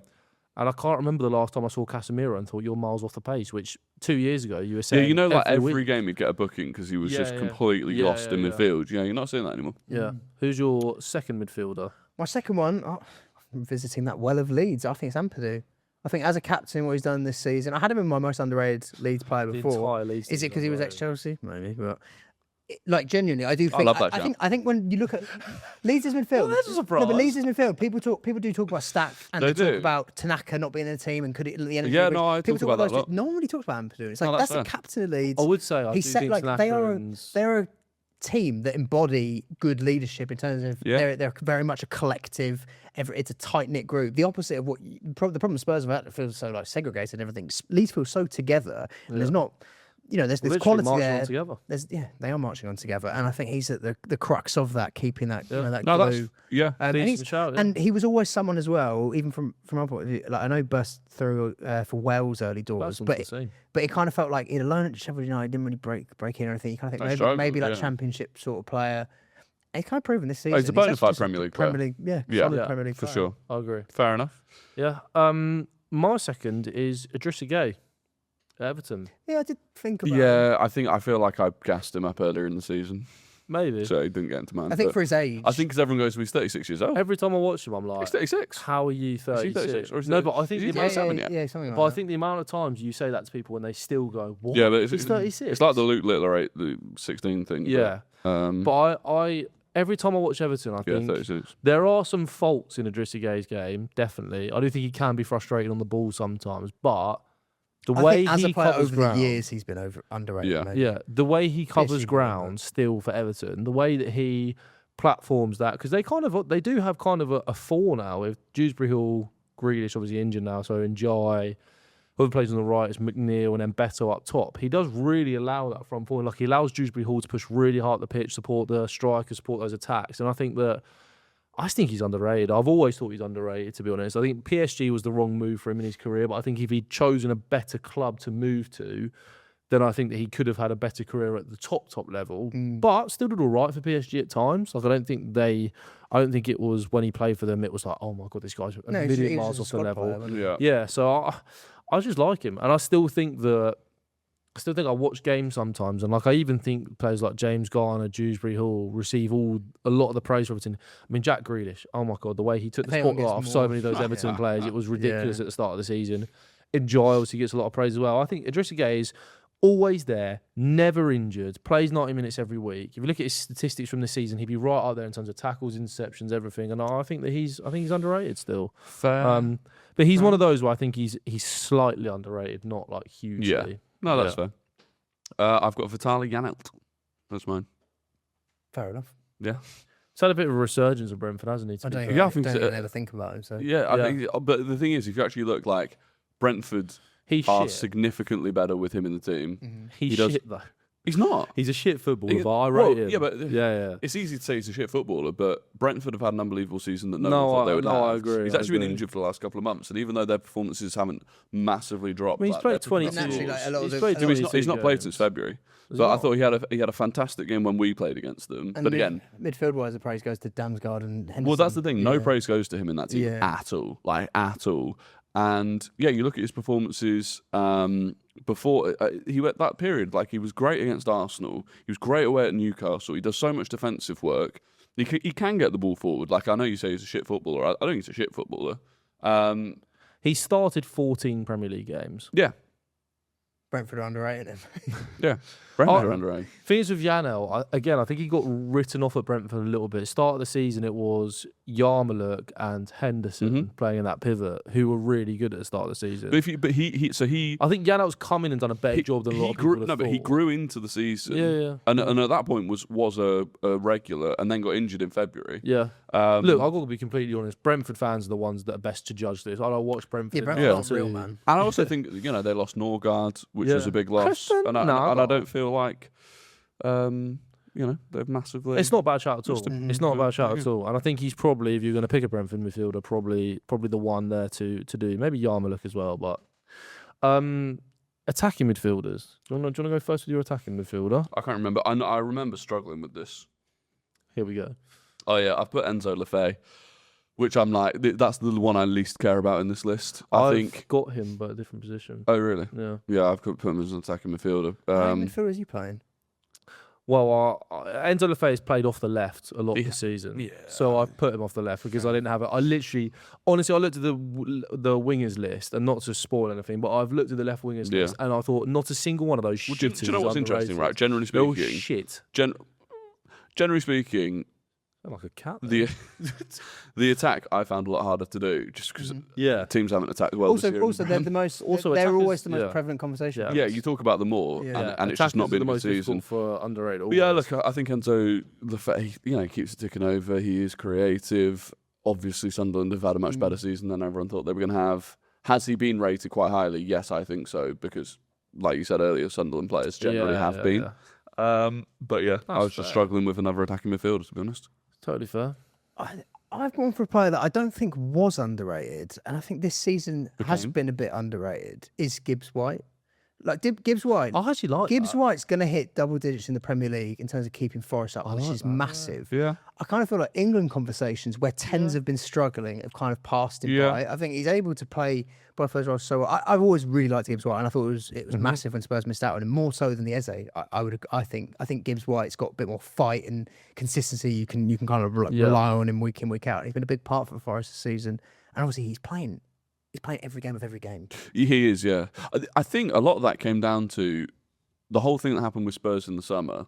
And I can't remember the last time I saw Casemiro and thought you're miles off the pace, which 2 years ago you were Yeah, saying. like every week. game he'd get a booking because he was Yeah, just yeah. completely Yeah, lost in yeah. midfield. You're not seeing that anymore. Yeah. Who's your second midfielder? My second one, I'm visiting that well of Leeds. I think it's Ampadu. I think as a captain, what he's done this season, I had him in my most underrated Leeds player The before. entire Leeds Is it team's because he was underrated. ex-Chelsea? Maybe, but like genuinely, I do think. love that I shout. think when you look at Leeds' midfield, that's a No, surprise. but Leeds' midfield, people do talk about Stack and They they talk do. about Tanaka not being in the team and could it the energy. Yeah, of it. no, I people talk about that a those lot. two. No one really talks about Ampadu. It's like No, that's that's the fair. captain of Leeds. I would say I He do said think like they are Tanaka they're a team that embody good leadership in terms of Yeah. they're very much a collective. It's a tight knit group. The opposite of what the problem Spurs have had, it feels so like segregated and everything. Leeds feel so together, and there's not. There's Literally quality marching there. on together. They are marching on together, and I think he's at the crux of that, keeping that that No, glue. that's And, Decent he's- shout, yeah. and he was always someone as well, even from our point of view. Like I know he burst through for Wales early doors, That's on but the scene. it kind of felt like he'd alone at Sheffield United, didn't really break in or anything. You kind of think They struggled, maybe like yeah. Championship sort of player. And he's kind of proven this season. he's a bona actually fide just a Premier League player. Premier League, Yeah. solid Yeah, Premier League for player. sure. I agree. Fair enough. Yeah. My second is Idrissa Gueye, Everton. Yeah, I did think about. Yeah, I feel like I gassed him up earlier in the season, Maybe. so he didn't get into man. I think but for his age. I think because everyone goes, he's 36 years old. Every time I watch him, I'm like, He's 36. how are you 36? 36, or is No, it- but I think is the he amount, 37 yet? yeah, something like but I that. think the amount of times you say that to people when they still go, what? Yeah, but He's 36. It's like the Luke Little, right? The 16 thing. Yeah. But, But every time I watch Everton, I Yeah, think 36. there are some faults in Idrissa Gueye's game. Definitely, I do think he can be frustrating on the ball sometimes, but the I way think as he a player covers over ground, the years, he's been underrated. Yeah. Maybe. yeah, the way he covers PSG ground still for Everton, the way that he platforms that, because they do have kind of a four now with Dewsbury Hall, Grealish obviously injured now, so Njai. Whoever plays on the right is McNeil and then Beto up top. He does really allow that front four. Like he allows Dewsbury Hall to push really hard the pitch, support the strikers, support those attacks. And I think he's underrated. I've always thought he's underrated, to be honest. I think PSG was the wrong move for him in his career, but I think if he'd chosen a better club to move to, then I think that he could have had a better career at the top level. But still did all right for PSG at times. Like I don't think it was when he played for them, it was like, oh my God, this guy's a million miles off the level. Yeah, so I just like him, and I still think I watch games sometimes, and like I even think players like James Garner, Dewsbury Hall receive a lot of the praise from Everton. I mean, Jack Grealish, oh my God, the way he took the spotlight off so many of those Everton players, it was ridiculous at the start of the season. And Giles, he gets a lot of praise as well. I think Idrissa Gueye is always there, never injured, plays 90 minutes every week. If you look at his statistics from the season, he'd be right up there in terms of tackles, interceptions, everything. And I think he's underrated still. Fair. But he's one of those where I think he's slightly underrated, not like hugely. Yeah. No, that's fair. I've got Vitaly Janelt. That's mine. Fair enough. Yeah. He's had a bit of a resurgence of Brentford, hasn't he? I don't so. even ever think about him. So Yeah, I think, but the thing is, if you actually look, like Brentford are significantly better with him in the team. He's shit though. He's not. He's a shit footballer, but I rate him. Yeah, but yeah. it's easy to say he's a shit footballer, but Brentford have had an unbelievable season that no one thought they would have. I agree. He's actually been injured for the last couple of months, and even though their performances haven't massively dropped, I mean, he's played 22. He's not played since February. But I thought he had a fantastic game when we played against them. And but again, midfield-wise, the praise goes to Damsgaard and Henderson. Well, that's the thing. No praise goes to him in that team at all. Like, at all. And yeah, you look at his performances before he went that period. Like he was great against Arsenal. He was great away at Newcastle. He does so much defensive work. He can get the ball forward. Like I know you say he's a shit footballer. I don't think he's a shit footballer. He started 14 Premier League games. Yeah. Brentford underrated him. Yeah. Brentford are underrated. Thing is with Janel, I think he got written off at Brentford a little bit. Start of the season, it was Yarmoliuk and Henderson playing in that pivot, who were really good at the start of the season. But I think Janel's come in and done a better job than a lot of people but he grew into the season. Yeah. And at that point was a regular, and then got injured in February. Yeah. Look, I've got to be completely honest. Brentford fans are the ones that are best to judge this. I don't watch Brentford. Yeah, Brentford's real, man. And I also think they lost Norgard, which was a big loss, and I don't feel like they've massively. It's not a bad shout at all. It's not a bad shout at all. And I think he's probably, if you're going to pick a Brentford midfielder, probably the one there to do. Maybe Yarmoliuk as well, but attacking midfielders. Do you want to go first with your attacking midfielder? I can't remember. I remember struggling with this. Here we go. Oh yeah, I've put Enzo Lefebvre, which I'm like, that's the one I least care about in this list. I've got him, but a different position. Oh really? Yeah. Yeah, I've put him as an attacking midfielder. How many midfielders are you playing? Well, Enzo Lefebvre's played off the left a lot this season, so I've put him off the left because I didn't have it. I looked at the wingers list, and not to spoil anything, but I've looked at the left wingers list, and I thought not a single one of those shitters. Do you know what's interesting, right? Generally speaking, shit. Generally speaking, I'm like a cat. The attack I found a lot harder to do just because teams haven't attacked well Also, this year. also they're the most. They're always the most prevalent conversation. Yeah, you talk about them more, and it's just not been a good season for underrated. But yeah, look, I think Enzo Lefebvre, he keeps it ticking over. He is creative. Obviously, Sunderland have had a much better season than everyone thought they were going to have. Has he been rated quite highly? Yes, I think so, because, like you said earlier, Sunderland players generally have been. But yeah, I was just struggling with another attacking midfielder, to be honest. Totally fair. I've gone for a player that I don't think was underrated, and I think this season has been a bit underrated, is Gibbs White. Like Gibbs White. I actually like Gibbs White's going to hit double digits in the Premier League in terms of keeping Forest up, which is massive. Yeah. I kind of feel like England conversations where tens have been struggling have kind of passed him by. I think he's able to play both those roles so well. I've always really liked Gibbs White, and I thought it was massive when Spurs missed out on him, more so than the Eze. I think Gibbs White's got a bit more fight and consistency. You can kind of rely on him week in, week out. He's been a big part for Forest this season, and obviously he's playing every game of every game. He is, yeah. I think a lot of that came down to the whole thing that happened with Spurs in the summer.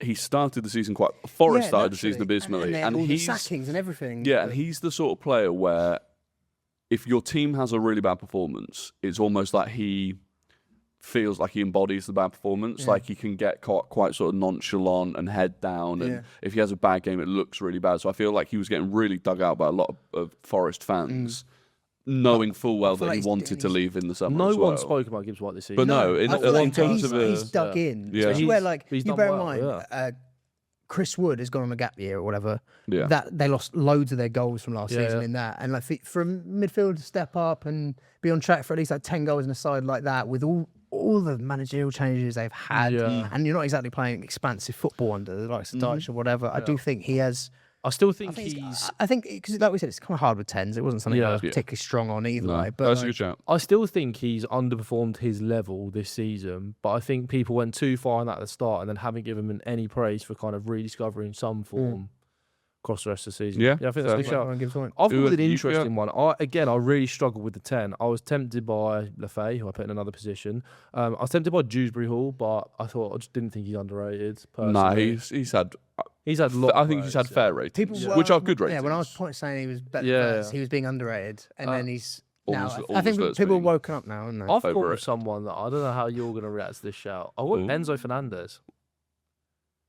he started the season quite. Forest started the season naturally. abysmally, and and all the he's sackings and everything. and he's the sort of player where if your team has a really bad performance, it's almost like he feels like he embodies the bad performance. Yeah. Like he can get quite sort of nonchalant and head down, and if he has a bad game, it looks really bad. So I feel like he was getting really dug out by a lot of Forest fans. Knowing full well feel that like he wanted to leave in the summer. No as well. one spoke about Gibbs White this season. But no, I feel in like terms he's, of he's dug in. Yeah. Especially where, like, he's you done bear in well, mind, Chris Wood has gone on a gap year or whatever. Yeah. That they lost loads of their goals from last season in that, and like from midfield to step up and be on track for at least like 10 goals in a side like that with all the managerial changes they've had, and you're not exactly playing expansive football under the likes of Dyche or whatever. I do think he has. I still think he's. I think because, like we said, it's kind of hard with tens. It wasn't something I was particularly strong on either. No, But that's a good shout. I still think he's underperformed his level this season, but I think people went too far in that at the start and then haven't given him any praise for kind of rediscovering some form across the rest of the season. Yeah, I think that's a good shout. I've I've got an interesting one. I really struggled with the 10. I was tempted by Lefay, who I put in another position. I was tempted by Dewsbury Hall, but I just didn't think he's underrated. Personally. Nah, he's had. He's had. I think he's had fair ratings, which are good ratings. Yeah, when I was saying he was better, first, he was being underrated, and then he's. Almost, now, I think people have woken up now, haven't they? I've gone with someone that I don't know how you're going to react to this shout. I want Enzo Fernandez.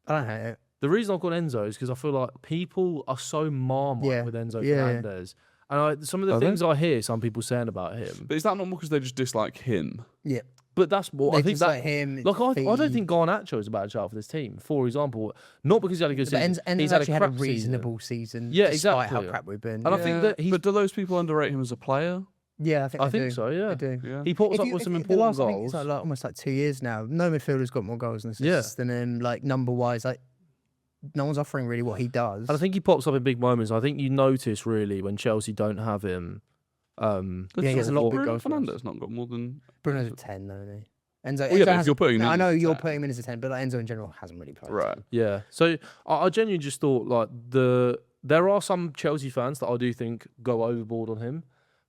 I don't hate it. The reason I've gone Enzo is because I feel like people are so marmite with Enzo Fernandez. And some of the things I hear some people saying about him. But is that not more because they just dislike him? Yeah. But that's what I think. That him. Like I don't think Garnacho is a bad shout for this team. For example, not because he had a good season. But he's actually had a reasonable season. Yeah, despite exactly. how crap we've been. And I think that But do those people underrate him as a player? Yeah, I think so. Yeah, they do. Yeah. He pops up with some important I think goals. it's like almost like 2 years now. No midfielder's got more goals than assists than him. Like number wise, like no one's offering really what he does. And I think he pops up in big moments. I think you notice really when Chelsea don't have him. He has a lot of big Bruno goals. Fernandes not got more than. Bruno's a 10, though, isn't he? Enzo, Well, Enzo yeah, but has, if you're putting him I in know as a you're 10. putting him in as a 10, but like Enzo in general hasn't really played. Right. Yeah. So I genuinely just thought like there are some Chelsea fans that I do think go overboard on him.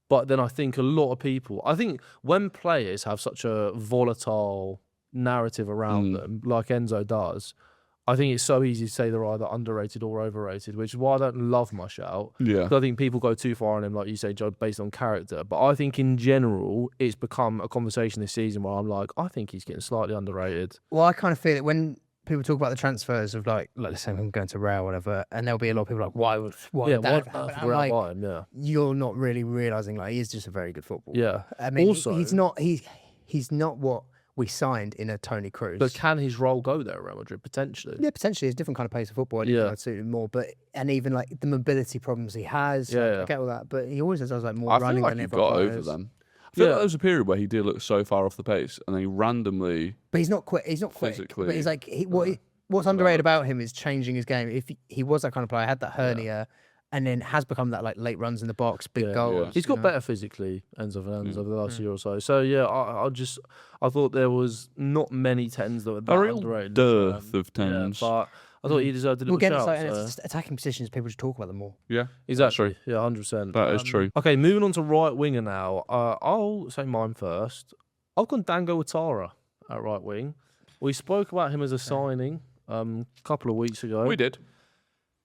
But then I think a lot of people, I think when players have such a volatile narrative around them, like Enzo does, I think it's so easy to say they're either underrated or overrated, which is why I don't love my shout. Yeah. I think people go too far on him, like you say, Joe, based on character. But I think in general, it's become a conversation this season where I'm like, I think he's getting slightly underrated. Well, I kind of feel it when people talk about the transfers of like let's say I'm going to Real or whatever, and there'll be a lot of people like, why would that happen? I'm like, buy him? Yeah. You're not really realising like he is just a very good footballer. Yeah. I mean, Also, he's not what we signed in a Tony Cruz. But can his role go there at Real Madrid potentially? Yeah, potentially. It's a different kind of pace of football. I think I'd suit him more. But and even like the mobility problems he has, I get all that. But he always does like more running. I feel like he got over them. I feel like there was a period where he did look so far off the pace, and then he randomly. But he's not quick. He's not quick. Physically, but he's like what's underrated about him is changing his game. If he was that kind of player, had that hernia. And then has become that like late runs in the box, big goals. He's got better phically, Enzo Fernandez, over the last year or so. So yeah, I thought there was not many 10s that were that underrated. Dearth of 10s. Yeah, but I thought he deserved a little shout. And it's just attacking positions, people just talk about them more. Yeah, exactly. Yeah, 100%. That is true. Okay, moving on to right winger now. I'll say mine first. I've gone Dango Ouattara at right wing. We spoke about him as a signing a couple of weeks ago. We did.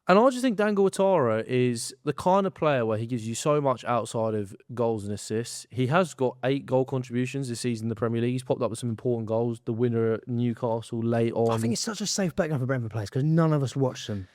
And I just think Dango Ouattara is the kind of player where he gives you so much outside of goals and assists. He has got 8 goal contributions this season in the Premier League. He's popped up with some important goals. The winner at Newcastle late on. I think it's such a safe bet for Brentford players because none of us watch them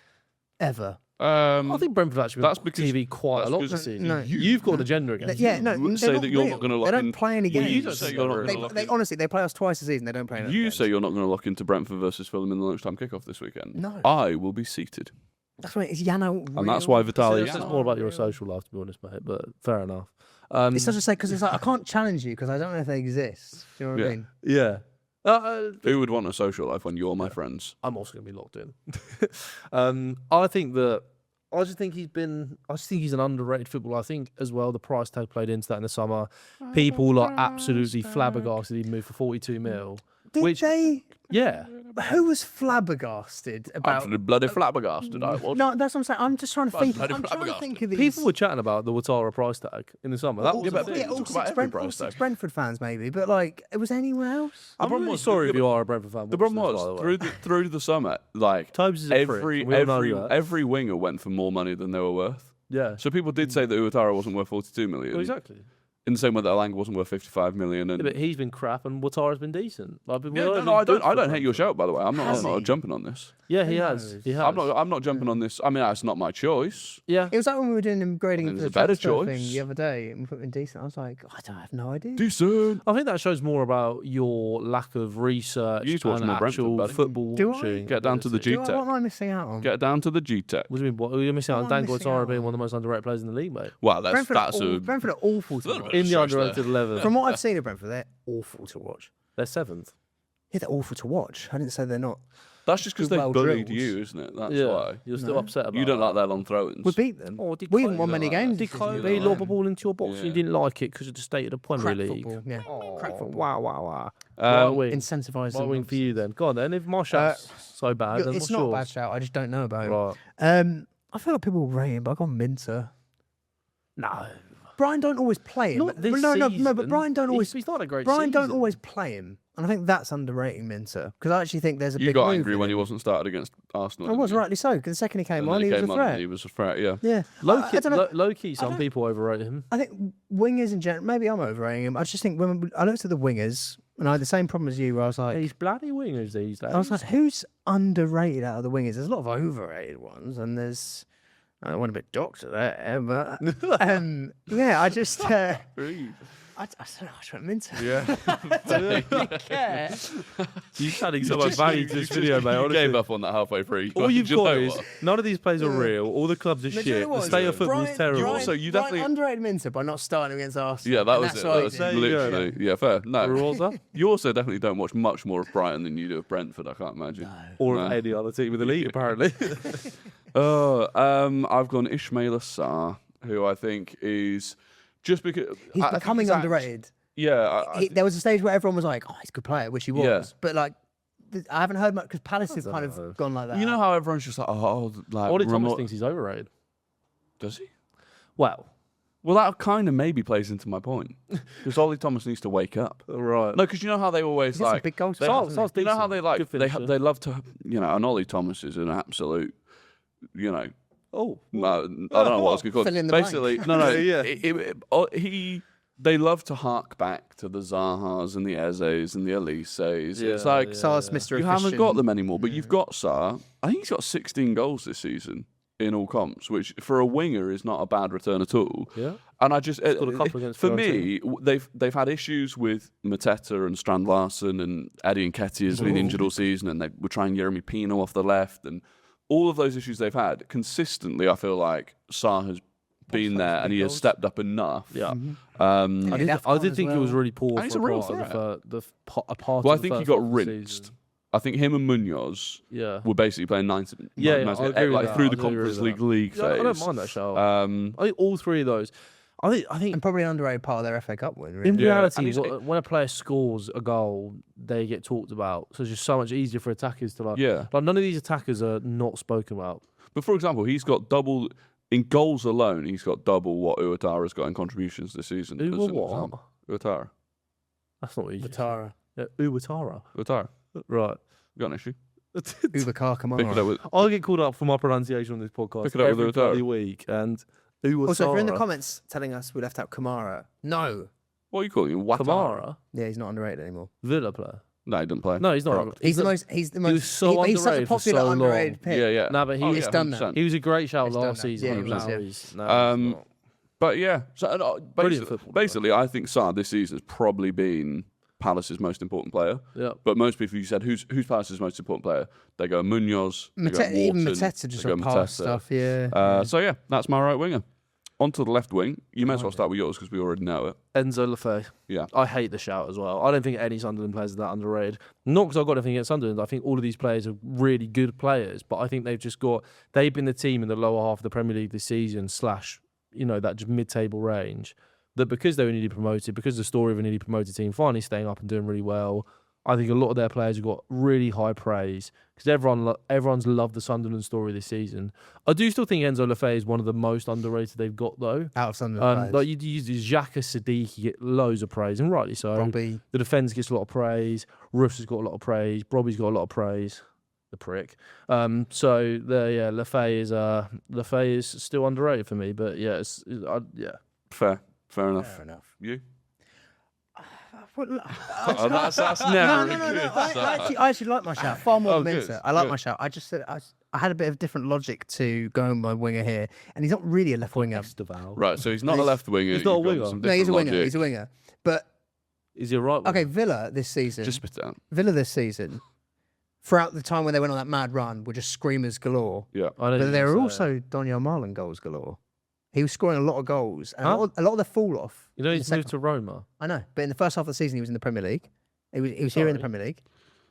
ever. I think Brentford actually been on TV quite a lot this season. No, you've got an agenda against them. Say that you're not going to lock in. They don't play any games. You say you're not going to lock in. Honestly, they play us twice a season. They don't play any You games. say you're not going to lock into Brentford versus Fulham in the lunchtime kickoff this weekend. No. I will be seated. That's why it's Yano. And that's why Vitaly. It's more about your social life, to be honest, mate. But fair enough. It's such a say because it's like I can't challenge you because I don't know if they exist. Do you know what I mean? Yeah. Who would want a social life when you're my friends? I'm also going to be locked in. I just think he's an underrated footballer. I think as well the price tag played into that in the summer. People are absolutely flabbergasted he moved for 42 mil. Which- they? Yeah. Who was flabbergasted about? Absolutely bloody flabbergasted, I was. No, that's what I'm saying. I'm just trying to think. bloody I'm trying to flabbergasted. think of these. People were chatting about the Ouattara price tag in the summer. That was but- the thing. yeah, all talk six, about every price all six tag. Brentford fans maybe, but like, it was anyone else? I'm really sorry if you are a Brentford fan. The problem watching this, by was the way. through the summer, like Tobes is a prick, and we all know that. every winger went for more money than they were worth. Yeah. So people did say that Ouattara wasn't worth 42 million. Well, exactly. In the same way that Elanga wasn't worth 55 million. And Yeah, but he's been crap and Ouattara's been decent. Like, yeah, no, I don't hate your shout, by the way. I'm Has not he? jumping on this. Yeah, he Who has. knows? He has. I'm not jumping on this. I mean, it's not my choice. Yeah. It was like when we were doing him grading It him was for a the better transfer choice. thing the other day, and we put him in decent. I was like, I have no idea. Decent. I think that shows more about your lack of research You need to watch and more Brentford, actual buddy. football Do I? watching. Get down to the Do I- G-Tech. What am I missing out on? Get down to the G-Tech. What do you mean? What, you're missing out on What Dan am I missing Ouattara out being on? one of the most underrated players in the league, mate. Wow, that's Brentford are awful to little watch. bit In the Stretch there. underrated 11. From what I've seen of Brentford, they're awful to watch. They're 7th. Yeah, they're awful to watch. I didn't say they're not. That's just because they well bullied drilled. you, isn't it? That's Yeah. why. You're still No. upset about You don't that. like their long throw-ins. We beat them. Oh, did We Kyle- haven't won many games. Did this Kyle season. they like lob that. a ball into your box and you Yeah. didn't like it because of the state of the Premier Crap League? football. Yeah. Oh, Crap football. wow. Right Um, wing. Incentivise Right them. wing for you then. Go on then. If my shot's so bad, then It's what's not a yours? bad shout. I just don't know about it. Right. I feel like people will rate him, but I got Minter. No. Brian don't always play him. Not this no, but season. Brian don't always. He's not a great Brian don't season. always play him, and I think that's underrating Minter because I actually think there's a you big got move angry in when he him. wasn't started against Arsenal. I was didn't you? rightly so because the second he came And on, then he was a came on threat. and he was a threat, yeah. Yeah, Low-key, I don't know. low-key, some people overrate him. I think wingers in general. Maybe I'm overrating him. I just think when I looked at the wingers, and I had the same problem as you, where I was like, These bloody wingers these days. I was like, who's underrated out of the wingers? There's a lot of overrated ones, and there's. I don't want to be doctor there, but yeah, I just I don't know. I just went Minter. Yeah. Yeah. You're adding so much value to this video, mate. You Honestly. gave up on that halfway through. All you've Do you know got is what? none of these players are real. All the clubs are No, do you know shit. what The it state is? of football is terrible. Brian, Also, you Brian definitely- underrated Minter by not starting against Arsenal. Yeah, that and was that's it. what That I was did. There you go. literally, yeah, fair. No, Rosa you also definitely don't watch much more of Brighton than you do of Brentford, I can't imagine. or No. any other team in the league, apparently. I've gone Ismail Sarr, who I think is just because He's I think becoming underrated. Yeah, There was a stage where everyone was like, "Oh, he's a good player," which he was. Yeah. But like, I haven't heard much because Palace have kind know. of gone like that. you know how everyone's just like, like Ollie Thomas remote- thinks he's overrated. does he? Well, Well, that kind of maybe plays into my point because Ollie Thomas needs to wake up. right. No, because you know how they always He's got some like big goals. they- hasn't he? Sarr's you know how decent. they like Good they finisher. they love to and Ollie Thomas is an absolute Oh, I don't know what else we call Fill in it. the Basically, no, Yeah. they love to hark back to the Zahas and the Ezes and the Elises. Yeah, It's like Sarr's Mr. you haven't Efficient. got them anymore, but you've got Sarr. I think he's got 16 goals this season in all comps, which for a winger is not a bad return at all. yeah. And I just got a couple against for me, they've had issues with Mateta and Strand Larsen and Eddie Nketiah has been injured all season, and they were trying Jeremy Pino off the left, and all of those issues they've had consistently. I feel like Sarr has been there and he has stepped up enough. Yeah. Um, Yeah, I did AFCON as think he was well. really poor And he's for a real part of threat. a part well, I of the think he first got half of the rinsed. season. I think him and Munoz Yeah. were basically playing 90 Yeah, most- I agree with like that. through I the do agree Conference with that. League phase. Yeah, I don't mind that shout. Um, I think all three of those. I think And probably an underrated part of their FA Cup win. Really. in Yeah, reality, and he's- when a player scores a goal, they get talked about. So it's just so much easier for attackers to like. yeah. Like none of these attackers are not spoken about. But for example, he's got double in goals alone. He's got double what Ouattara's got in contributions this season. Who as or an what? example. Ouattara. That's not what you just Ouattara. said. Yeah, Ouattara. Ouattara. Right. You got an issue? Ubakar Pick it up with. I get called up for my pronunciation on this podcast Pick it up with every Ouattara. bloody week, and Ouattara. Also, if you're in the comments telling us we left out Kamara, no. What are you calling him? Ouattara? Kamara, Yeah, he's not underrated anymore. Villa player. No, he didn't play. No, he's not. Correct. He's the most. He's so was so he's such a underrated for popular so long. underrated pick. Yeah, yeah. No, but he- Oh, It's yeah, done now. 100%. He was a great shout It's done last now. season. Yeah, but he was, now yeah. he's no, Um, But yeah, so Brilliant football, basically, I think Sarr this season has probably been Palace's most important player. yeah. But most people, you said who's Palace's most important player, they go Munoz, they go Even Wharton, Mateta just they go on past stuff. Yeah. So yeah, that's my right winger. On to the left wing. You may as well start with yours because we already know it. Enzo Lefebvre. Yeah. I hate the shout as well. I don't think any Sunderland players are that underrated. Not because I've got anything against Sunderland. I think all of these players are really good players, but I think they've been the team in the lower half of the Premier League this season, that just mid-table range, that because they were newly promoted, because the story of a newly promoted team finally staying up and doing really well, I think a lot of their players have got really high praise because everyone's loved the Sunderland story this season. I do still think Enzo Lefebvre is one of the most underrated they've got, though. Out of Sunderland players. Like you use Xhaka, Siddiqui, get loads of praise, and rightly so. Robbie. The defence gets a lot of praise. Roofs has got a lot of praise. Robbie's got a lot of praise. The prick. Lefebvre is still underrated for me, but yeah, Fair enough. Fair enough. You? That's never no. I actually like my shout far more than Minter. Good, I like good. my shout. I just said I had a bit of different logic to going my winger here, and he's not really a left winger. Right, so he's not a left winger. He's not a You've got winger. some No, he's a different winger. logic. He's a winger. But Is he a right winger? okay, Villa this season. Just spit it out. Villa this season. Throughout the time when they went on that mad run, were just screamers galore. Yeah. I don't But think there were so. also Donyell Marlon goals galore. He was scoring a lot of goals, and Huh? a lot of the fall off. You know, in the he's second- moved to Roma. I know, but in the first half of the season, he was in the Premier League. He was here in the Sorry. Premier League.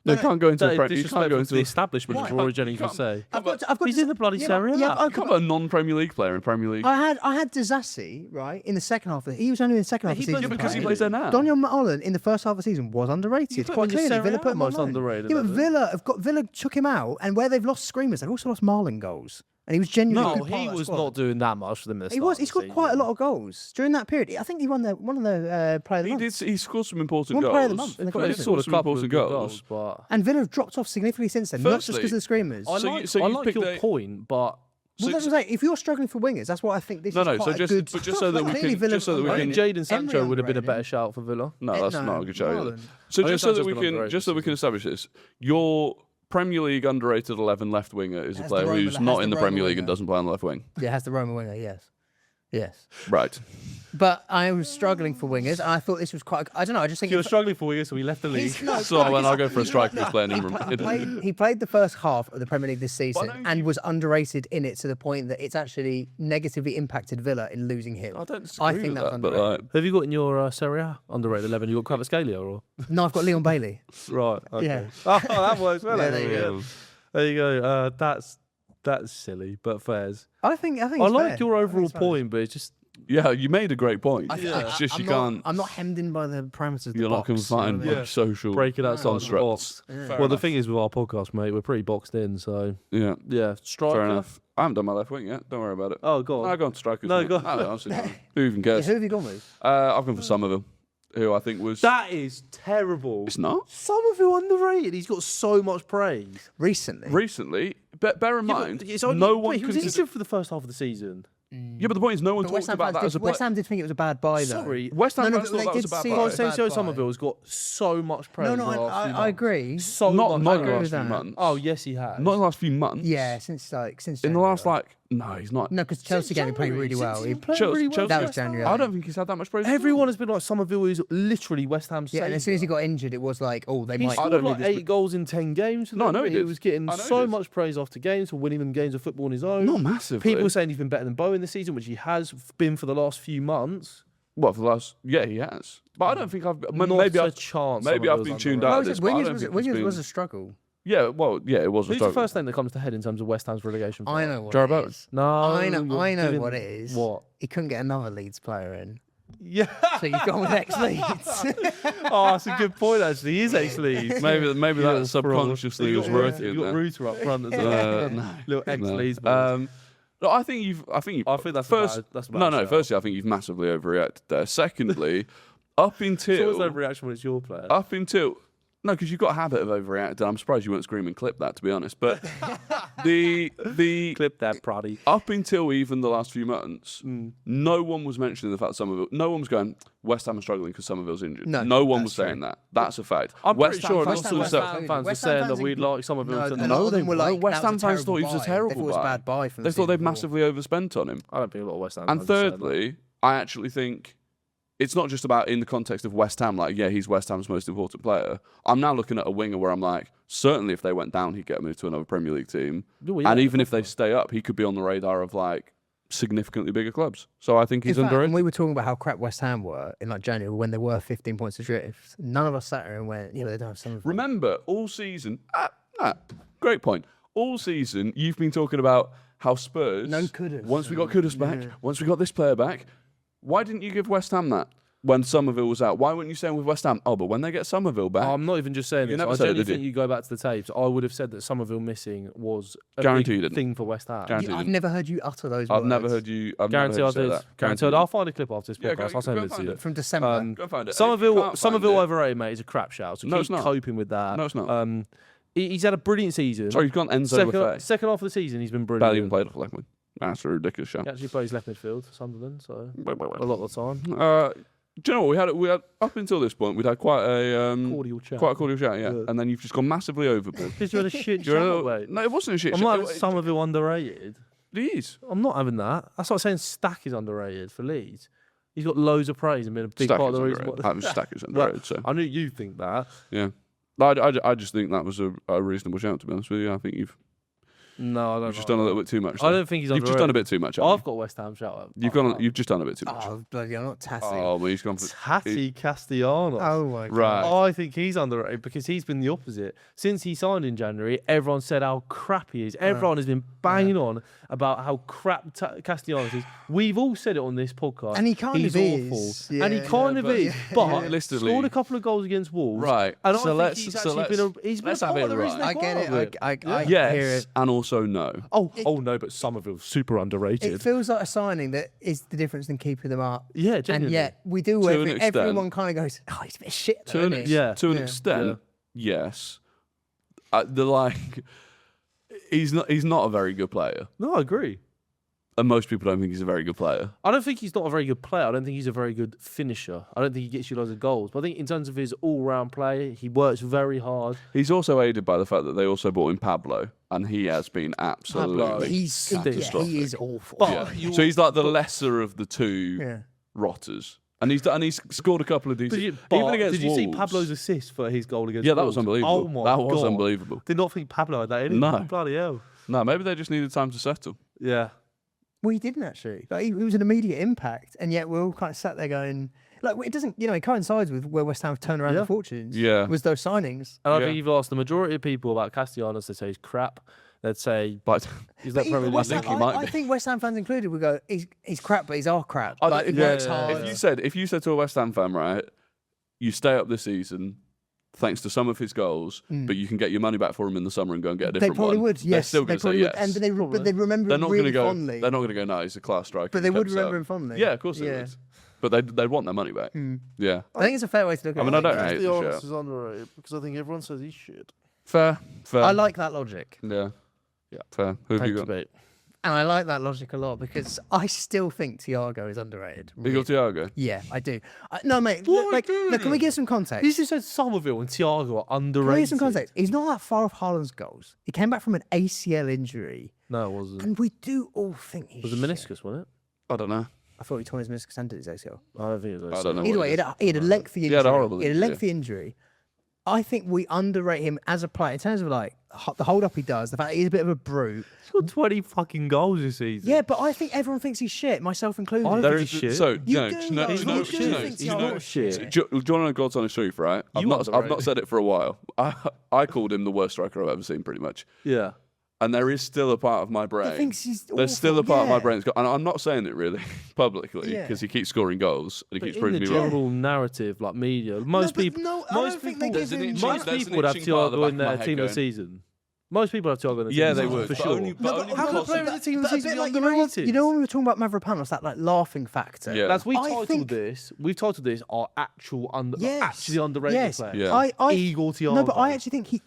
No, you can't go into That a is you can't go disrespectful to into the establishment, as Why? Rory Jennings would say. I've got He's in the bloody Serie A. Yeah, you can't put a non-Premier League player in Premier League. I had Disassi, right, in the second half. He was only in the second half of the season. Yeah, because he playing. plays there now. Donyell Marlon in the first half of the season was underrated. You put him Quite in the clearly, Serie Villa A, put him most on loan. underrated, Yeah, but haven't Villa took him out, and where they've lost screamers, they've also lost Marlon goals, and he was genuinely. a No, good part he of that was squad. not doing that much for them. He was. He scored quite a lot of goals during that period. I think he won one of the player of the He month. did. He scored some important One goals. player of the month in the He competition. scored some important goals. but And Villa have dropped off significantly since then, not just Firstly, because of the screamers. I So like, you- so I you've like picked your a- point, but Well, that's what I'm saying. If you're struggling for wingers, that's what I think this No, is no, quite so a just- good... but just so that we Clearly can- Villa- just so that we I can- think Jadon Sancho Emery would have been a better underrated. shout for Villa. No, that's No, not a good show either. Marlon. So I think just so that Sancho's we been can underrated just so we this can establish this, your Premier League underrated 11 left winger is a Has player the Roma- who's has not the in the Roma Premier League and winger. doesn't play on the left wing. Yeah, has the Roma winger, yes. Yes. Right. But I was struggling for wingers, and I thought this was quite... I don't know, I just think... He was struggling for you, so he left the league. So when I go for a striker who's playing in He played the first half of the Premier League this season don't and was underrated in it to the point that it's actually negatively impacted Villa in losing him. I don't disagree I think with that's that, but underrated. Have you got in your Serie A underrated 11? You got Kvaratskhelia or No, I've got Leon Bailey. right? Okay. Yeah. Oh, that works well. Yeah, actually. there you go. There you go. That's silly, but fairs. I think I it's like fair. your I think overall it's fair. point, but it's just yeah, you made a great point. It's just you can't. I'm not hemmed in by the parameters of the You're not box, you know confined what I mean? by social break it outside the constructs. box. Well, the thing is with our podcast, mate, we're pretty boxed in, so Yeah, yeah. Striker. fair enough. I haven't done my left wing yet. Don't worry about it. Oh, go on. I go on to strikers. No, mate. go on. No, honestly, no. Who even Yeah, cares? who have you gone with? I've gone for Somerville, who I think was. That is terrible. It's not Somerville underrated. He's got so much praise. Recently. recently. Bear in mind, It's only, no one wait, he was considered. injured for the first half of the season. Yeah, but the point is, no one But talked about that as a West Ham did think it was a bad buy, though. Sorry. West Ham No, fans but thought they that was did a bad see buy. it was Sergio bad buy. Somerville's got so much praise. No, in the last few I months. agree. So Not much in agree the with last few that. months. Oh, yes, he has. Not in the last few months. Yeah, since In the January. last no, he's not. No, because Chelsea game he played really well. He- Chelsea, That was January. I don't think he's had that much praise. at all. Everyone has been like, Somerville is literally West Ham's Yeah, and as soon as he saviour. got injured, it was like, oh, they He might. scored don't like need this, 8 goals in 10 games. For No, I them. know he did. was getting I know he so did. much praise after games for winning them games of football on his own. Not massively. People saying he's been better than Bowen this season, which he has been for the last few months. What for the last? Yeah, he has. But I don't think I've. Not maybe a I've. chance. maybe I've Somerville's been tuned underrated. out. Well, of this, but I Wingers don't was, think it's Wingers been- was a struggle. Yeah, well, yeah, it was a Who's the struggle. first name that comes to head in terms of West Ham's relegation? I fight? know what Jarrett it Bowen. is. No, I know didn't- what it is. What? He couldn't get another Leeds player in. Yeah. So you've gone with ex-Leeds. Oh, that's a good point. Actually, he is actually. Maybe that Little subconsciously fraud. was You working. got there. Reuter up front as well. No, Little ex-Leeds. no, I think that's first. that's a no, bad no. shout. Firstly, I think you've massively overreacted there. Secondly, up It's always until overreaction when it's your player. no, because you've got a habit of overreacting. I'm surprised you weren't screaming clip that, to be honest. But the Clip that, Proddy. up until even the last few months, no one was mentioning the fact Somerville. No one was going, West Ham are struggling because Somerville's injured. No, one that's was saying that. That's a fact. I'm West pretty sure Ham lots fans of also West said- Ham fans were West Ham saying that fans we'd like Somerville to. a lot No, of them were like, West that Ham was a fans thought he was a buy. They terrible thought it was a buy. bad buy from They the thought they'd season before. massively overspent on him. I don't think a lot of West Ham. And fans have said that. thirdly, I actually think it's not just about in the context of West Ham, like, yeah, he's West Ham's most important player. I'm now looking at a winger where I'm like, certainly if they went down, he'd get moved to another Premier League team. Oh, yeah, And even if they stay up, he could be on the radar of, like, significantly bigger clubs. So I think he's In fact, underrated. when we were talking about how crap West Ham were in like January when they were 15 points adrift, none of us sat here and went, yeah, but they don't have some of them. Remember, all season, great point. All season, you've been talking about how Spurs, No Kudus. once we got Kudus back, once we got this player back, why didn't you give West Ham that? when Somerville was out. Why weren't you saying with West Ham? Oh, but when they get Somerville back, I'm not even just saying You this. never I said it, genuinely did you? think you go back to the tapes. I would have said that Somerville missing was a Guarantee you big didn't. thing for West Ham. Guarantee you I've didn't. never heard you utter those words. I've never heard you. I've Guarantee never I heard you did. say that. Guarantee I'll find a clip after this Yeah, podcast. go I'll send it find to you. it. From December. Go find it. If you can't find Somerville it- overrated, mate, is a crap shout. So No, keep it's not. coping with that. No, it's not. He's had a brilliant season. Sorry, you've gone Enzo with second half of the season, he's been Barely brilliant. even played off left wing. That's a ridiculous shot. He actually plays left midfield, Sunderland, so a lot of the time. Do you know what we had up until this point? We'd had quite a Cordial chat. quite a cordial chat, yeah. And then you've just gone massively overboard. Because you had a shit You're a chat, little- mate. No, it wasn't a shit. I'm shot. not having Somerville underrated. He is. I'm not having that. That's like saying Stack is underrated for Leeds. He's got loads of praise and been a big Stack part of is the reason. underrated. why- I'm Stack is underrated. So I knew you think that. yeah, I just think that was a reasonable shout. To be honest with you, I think you've No, I don't. just done a little bit too much. I there. don't think he's You've underrated. just done a bit too much. haven't I've you? got West Ham shout out. You've just done a bit too much. Oh, bloody, I'm not tassing. Oh, well, he's gone for Tati Castellanos. Oh, my God. Right. I think he's underrated because he's been the opposite. Since he signed in January, everyone said how crap he is. Everyone has been banging on about how crap Castellanos is. We've all said it on this podcast. And he kind he's of awful. is. And he Yeah. kind of but- is. But Realistically- scored a couple of goals against Wolves. Right. And So I let's- think he's so actually let's- been let's a have part it of the reason right. I they get got it. I hear yes, it. and also no. Oh no, but Somerville's super underrated. It feels like a signing that is the difference in keeping them up. Yeah, And genuinely. yet we do To an everything. extent. Everyone kind of goes, "Oh, he's a bit shit." Though, To an, isn't he?" Yeah. to an Yeah. extent, yes. He's not a very good player, No, I agree. and most people don't think he's a very good player. I don't think he's not a very good player. I don't think he's a very good finisher. I don't think he gets you loads of goals. But I think in terms of his all-round play, he works very hard. He's also aided by the fact that they also bought in Pablo, and he has been absolutely He catastrophic. is awful. But Yeah. So he's like the lesser of the two Yeah. rotters, and he's scored a couple of decent. Even against did you see Wolves. Pablo's assist for his goal against Yeah, that Wolves? was unbelievable. Oh my That was God. unbelievable. Did not think Pablo had that in him. No. Bloody hell. No, maybe they just needed time to settle. Yeah. Well, he didn't actually. Like, he was an immediate impact, and yet we're all kind of sat there going, like, it doesn't, it coincides with where West Ham have turned around Yeah. their fortunes. Yeah. Was those signings. And I Yeah. think you've asked the majority of people about Castellanos, they say he's crap. They'd say, But he's But that Premier even League. West think Ham, he might I be. think West Ham fans included would go, he's crap, but he's our crap. I Like, don't- he works yeah, hard. if you said to a West Ham fan, right, you stay up this season thanks to some of his goals, but you can get your money back for him in the summer and go and get a They different probably one. would, They're yes. still They going to say probably yes. would. But they remember They're him not really going to go. fondly. They're not going to go. No, he's a class striker. But they he would kept remember up." him fondly. Yeah, of course they Yeah. would. But they'd want their money back. Yeah. I think it's a fair way to look at I it. mean, I don't hate the shout. is underrated because I think everyone says he's shit. Fair. I like that logic. Yeah. Fair. Who have you got? Debate. And I like that logic a lot because I still think Thiago is underrated. You got Thiago. Yeah, I do. No, mate. Look, can we give some context? You just said Somerville and Thiago are Can we underrated. give some context? He's not that far off Haaland's goals. He came back from an ACL injury, No, it wasn't. and we do all think he's It was a meniscus, wasn't it? I don't know. I thought he tore his meniscus and did his ACL. I don't think it was. I don't know. Either what way, it is. he had a lengthy injury. He had a horrible He had a injury, lengthy injury. I think we underrate him as a player in terms of like the hold up he does, the fact that he's a bit of a brute. He's got 20 fucking goals this season. Yeah, but I think everyone thinks he's shit, myself included. I There think is he's shit. so You no, do, no, though. no, You no, do no, think he's Thiago's not shit. shit. Do you want to know God's honest truth, right? I've You not underrate said it for a while. I called him the worst striker I've ever seen, pretty much. Yeah. And there is still a part of my brain. thinks he's There's still a awful, part of my yeah. brain. And I'm not saying it really publicly Yeah. because he keeps scoring goals and he But keeps in proving the me wrong. general narrative, like media, most but people, no, I most don't think people, they give him- most there's an people would have itching part at the Thiago back in of my their head team of the going, season. Most people have Thiago in their team Yeah, of the they season, would, for but sure. only- but only how can a because player of in the team of the But a season bit be like, underrated? you know when we were talking about Mavropanos, that like laughing factor. Yeah. That's we I titled think- this. We've titled this our actual Yes. actually underrated yes. player. Yeah. Igor Thiago. No, but I actually think he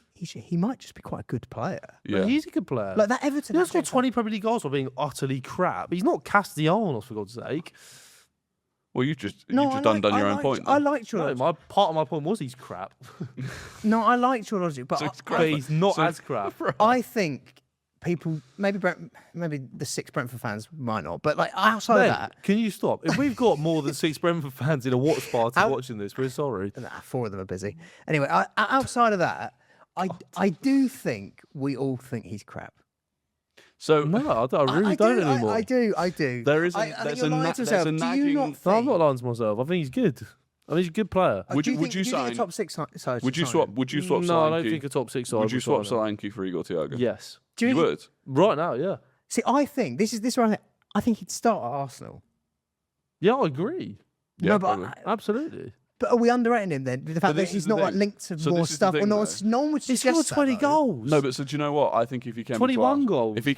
might just be quite a good player. Yeah. He's a good player. Like that Everton. He has got hat-trick- 20 Premier League goals for being utterly crap. He's not Castellanos, for God's sake. Well, you've just No, undone your own point. I then. liked your No, logic. part of my point was he's crap, No, I liked your logic, but So it's I, crap. but he's not as crap. I think people maybe the 6 Brentford fans might not, but like outside Mate, of that, can you stop? If we've got more than 6 Brentford fans in a watch party watching this, we're sorry. 4 of them are busy. Anyway, outside of that, I do think we all think he's crap. So No, I really don't anymore. I do. There is a- I think there's you're a lying na- to there's yourself. a Do you nagging- not No, I'm think? not lying to myself. I think he's good. I mean, he's a good player. Would you think sign? a top 6 side? Would you swap? Would you swap? No, I don't Solanke? think a top 6 side. Would you would swap sign him. Solanke for Igor Thiago? Yes. Do You you would. Right now, yeah. See, I think this is where I think he'd start at Arsenal. Yeah, I agree. Yeah, no, but probably. Absolutely. but are we underrating him then? The fact that this he's is the not like thing. linked to So more this is the stuff. thing, Well, though. no one would He suggest scored 20 that, though. goals. No, but so do you know what? I think if he came 21 into goals. if he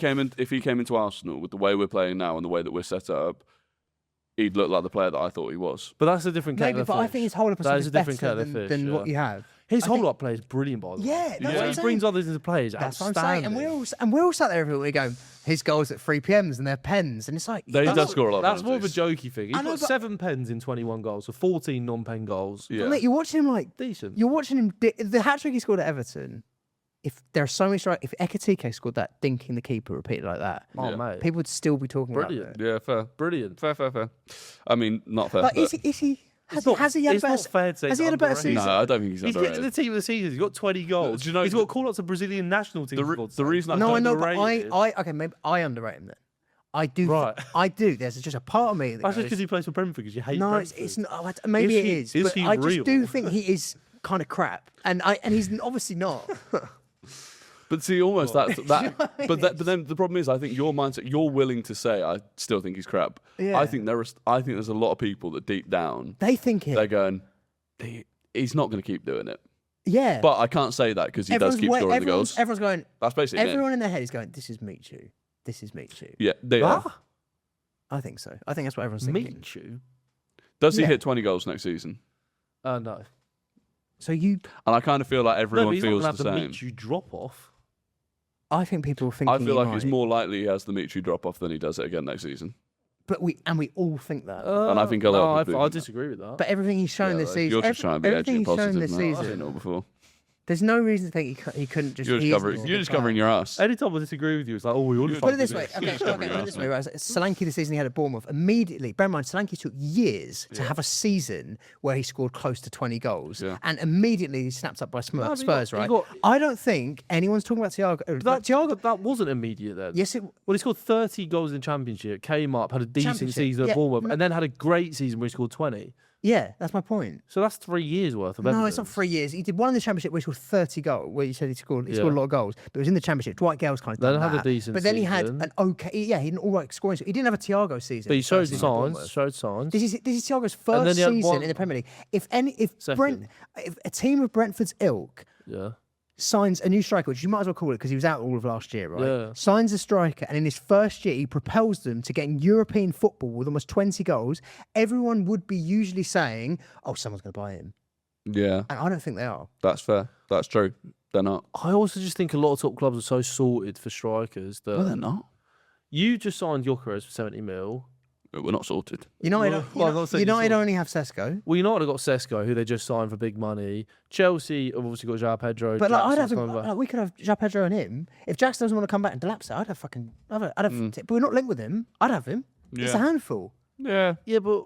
came into Arsenal with the way we're playing now and the way that we're set up, he'd look like the player that I thought he was. But that's a different kettle Maybe, of but I fish. think his hold-up That stuff is is a different better kettle of fish, than what you have. His I think- hold-up play is brilliant, by the way. Yeah, that's The what way I'm he saying. brings others into play is That's what I'm saying. outstanding. And we're all sat there every week going, his goals at 3 p.m.s and their pens. And it's like... He that's- does score a lot of That's more of a penalties. jokey thing. I He's know, got but- 7 pens in 21 goals, so 14 non-pen goals. Yeah. Mate, you're watching him like... Decent. You're watching him... The hat-trick he scored at Everton, if there are so many strikes... If Ekatike scored that, dinking the keeper repeated like that, Oh, Yeah. mate. people would still be talking Brilliant. about it. Yeah, fair. Brilliant. Fair. I mean, not fair. Like, but- is he... It's not- Has he had a it's better... not fair to say has he he's had a better underrated. season? No, I don't think he's He's getting the underrated. team of the season. He's got 20 goals. Do you know- He's got calls up to Brazilian national team. The reason I No, don't I know, but underrated. okay, maybe I underrate him then. I do. Right. I do. There's just a part of me that That's just goes, because he plays for Brentford because you hate no, Brentford. it's not. Maybe Is it he- is. is But he I just real? do think he is kind of crap, and he's obviously not. But see, almost that. You know what I mean? But then the problem is, I think your mindset. You're willing to say, I still think he's crap. Yeah. I think there's a lot of people that deep down They think it. they're going, he's not going to keep doing it. Yeah. But I can't say that because he does keep scoring the goals. Everyone's going. That's basically it. Everyone in their head is going. This is Michu. This is Michu. Yeah, they are. Ah, I think so. I think that's what everyone's thinking. meet you? Does he Yeah. hit 20 goals next season? No. So you, And I kind of feel like No, everyone but he's not feels going to the have the same. meet you drop off. I think people are thinking. I feel he like it's might. more likely he has the Mitri drop off than he does it again next season. But we all think that. And I think a lot of people I think that. disagree with that. But everything he's shown this season, You're just trying to be edgy everything and he's shown positive this now. I've seen season, it all before. there's no reason to think he couldn't just. You're he just is a covering, good player. covering your ass. Anytime I disagree with you, it's like, oh, we all Put it this way. You're Okay, just okay, covering put your it this ass, way. Right? Solanke the season he had at Bournemouth immediately. Bear in mind, Solanke took years to have a season where he scored close to 20 goals, Yeah. and immediately he snapped up by but Spurs. he Right? got- I don't think anyone's talking about Thiago. That wasn't immediate then. Yes, it. Well, he scored 30 goals in the Championship, came up, had a decent Championship, season yeah, at Bournemouth, no- and then had a great season where he scored 20. Yeah, that's my point. So that's 3 years worth of evidence. No, it's not 3 years. He did one in the Championship where he scored 30 goals, where you said he scored a Yeah. lot of goals, but it was in the Championship. Dwight Gale's kind of Then done had a that. decent But then he had season. an okay, he had an all right scoring. He didn't have a Thiago season. But he his showed first season at signs. Bournemouth. Showed signs. This is Thiago's And first then he had season one- in the Premier League. If Second. a team of Brentford's ilk Yeah. signs a new striker, which you might as well call it because he was out all of last year, right? Yeah. Signs a striker, and in his first year, he propels them to getting European football with almost 20 goals. Everyone would be usually saying, "Oh, someone's going to buy him," Yeah, and I don't think they are. that's fair. That's true. They're not. I also just think a lot of top clubs are so sorted for strikers that No, they're not. you just signed Gyökeres for 70 mil. We're not sorted. United, Well, I'm not saying you're United sort- only have Sesko. Well, United have got Sesko, who they just signed for big money. Chelsea have obviously got Joao Pedro. But like, I'd have Jackson's him, coming back. like, we could have Joao Pedro and him. If Jackson doesn't want to come back and Delapse, I'd have. But we're not linked with him. I'd have him. It's a Yeah. handful. Yeah. Yeah, but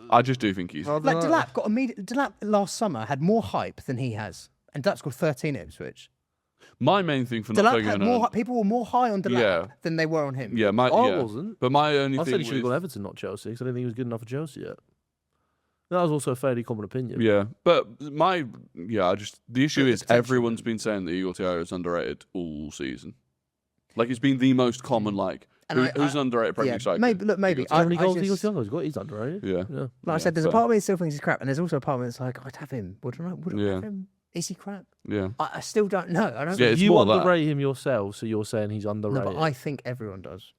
I just do think he's. I don't Like know. Delap got immediate. Delap last summer had more hype than he has, and Delap scored 13 at Ipswich. My main thing for not Delap going had on. more. People were more high on Delap Yeah. than they were on him. Yeah, I yeah. wasn't. But my only I thing said he should have with- gone Everton, not Chelsea, because I didn't think he was good enough for Chelsea yet. That was also a fairly common opinion. Yeah, but the issue is potential. everyone's been saying that Igor Thiago is underrated all season. Like it's been the most common. Like And who's an underrated Premier Yeah, League striker? maybe. How many I goals just- Igor Thiago's got? He's underrated. Yeah. Yeah. Like I Yeah, said, there's a fair. part of me that still thinks he's crap, and there's also a part of me that's like, I'd have him. Would I Yeah. have him? Is he crap? Yeah. I still don't know. I don't. Yeah, know. it's You more that. underrate him yourself, so you're saying he's No, underrated. but I think everyone does.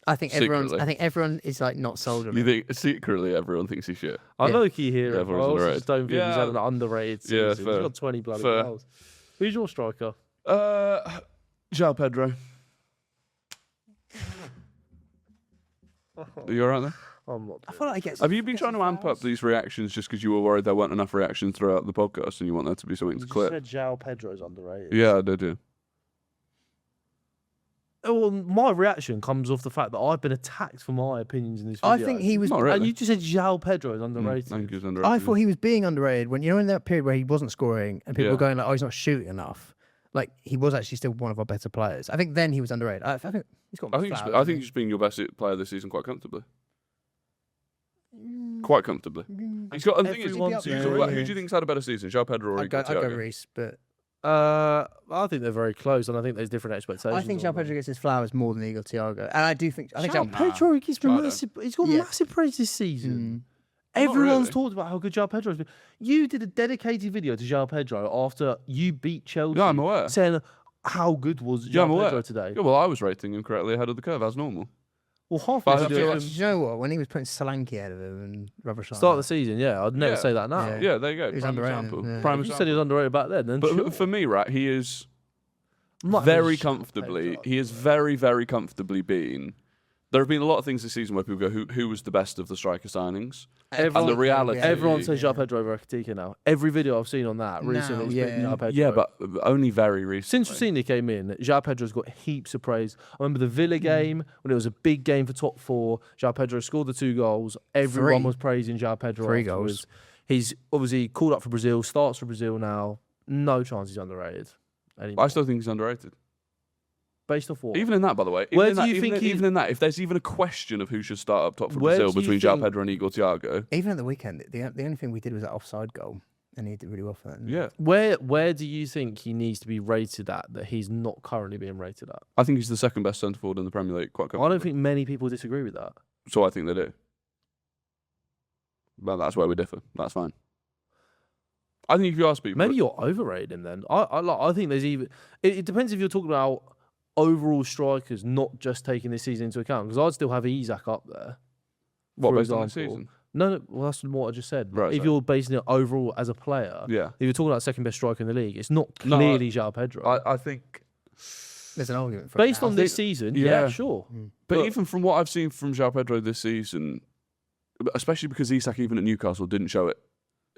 I think everyone is like not sold on You him. think secretly everyone thinks he's shit? I Yeah. low key hear Yeah, it, but I everyone's also underrated. just don't think he's Yeah. had an underrated season. Yeah, He's fair. got 20 bloody Fair. goals. Who's your striker? Joao Pedro. Are you alright there? I'm not. I feel like he gets. Have you been trying to amp up these reactions just because you were worried there weren't enough reactions throughout the podcast and you want there to be something You to just clip? said Joao Pedro's underrated. Yeah, I do. Well, my reaction comes off the fact that I've been attacked for my opinions in this video. I think he was. Not really. And you just said Joao Pedro is underrated. I think he's underrated. I thought he was being underrated when in that period where he wasn't scoring and people Yeah. were going like, "Oh, he's not shooting enough." Like he was actually still one of our better players. I think then he was underrated. I think he's got. I think he's just been your best player this season quite comfortably. Quite comfortably. He's got. I think it's, Everyone's who do you think's had a better season, Joao Pedro or I'd Igor go Thiago? Reece, but I think they're very close, and I think there's different expectations. I think Joao Pedro gets his flowers more than Igor Thiago, and I think Joao Pedro, he's got Yeah. massive praise this season. Not Everyone's really. talked about how good Joao Pedro has been. You did a dedicated video to Joao Pedro after you beat Chelsea. Yeah, I'm aware. Saying how good was Yeah, Joao I'm Pedro aware. today. Yeah, well, I was rating him correctly ahead of the curve, as normal. Well, half But of I the feel video like- Do you know what? When he was putting Solanke ahead of him and rubbish like start of that. the season, yeah, I'd never Yeah. say that now. Yeah. Yeah, there you go. He's Prime underrated, example. yeah. Prime If you said example. he was underrated back then But sure. for me, right, he is I'm not very really sure. comfortably. He has very, very comfortably been. There have been a lot of things this season where people go, "Who was the best of the striker signings?" Everyone- and the reality, Everyone says Joao Pedro over Ekitike now. Every video I've seen on that recently has been yeah. Joao Pedro. yeah, but only very recently. Since Rossini came in, Joao Pedro's got heaps of praise. I remember the Villa game when it was a big game for top four. Joao Pedro scored the 2 goals. Everyone was praising Joao Pedro. 3 afterwards. goals. He's obviously called up for Brazil, starts for Brazil now. No chance he's underrated anymore. I still think he's underrated. Based off what? Even in that, by the way, Where even in do that, you even, think in, he- even in that, if there's even a question of who should start up top for Where Brazil do you between Joao think- Pedro and Igor Thiago, Even at the weekend, the only thing we did was that offside goal, and he did really well for that. didn't he? yeah, Where do you think he needs to be rated at that he's not currently being rated at? I think he's the second best centre forward in the Premier League. Quite I comfortably. don't think many people disagree with that. So I think they do. But that's where we differ. That's fine. I think if you ask people, Maybe you're overrated him then. I think there's even. It depends if you're talking about overall strikers, not just taking this season into account. Because I'd still have Isak up there. what for based on this example. season? No, well that's what I just said. Right, if sorry. you're basing it overall as a player, Yeah, if you're talking about second best striker in the league, it's not No, clearly Joao Pedro. I think. There's an argument for Based it now. on this season, yeah. yeah, sure. But even from what I've seen from Joao Pedro this season, especially because Isak even at Newcastle didn't show it,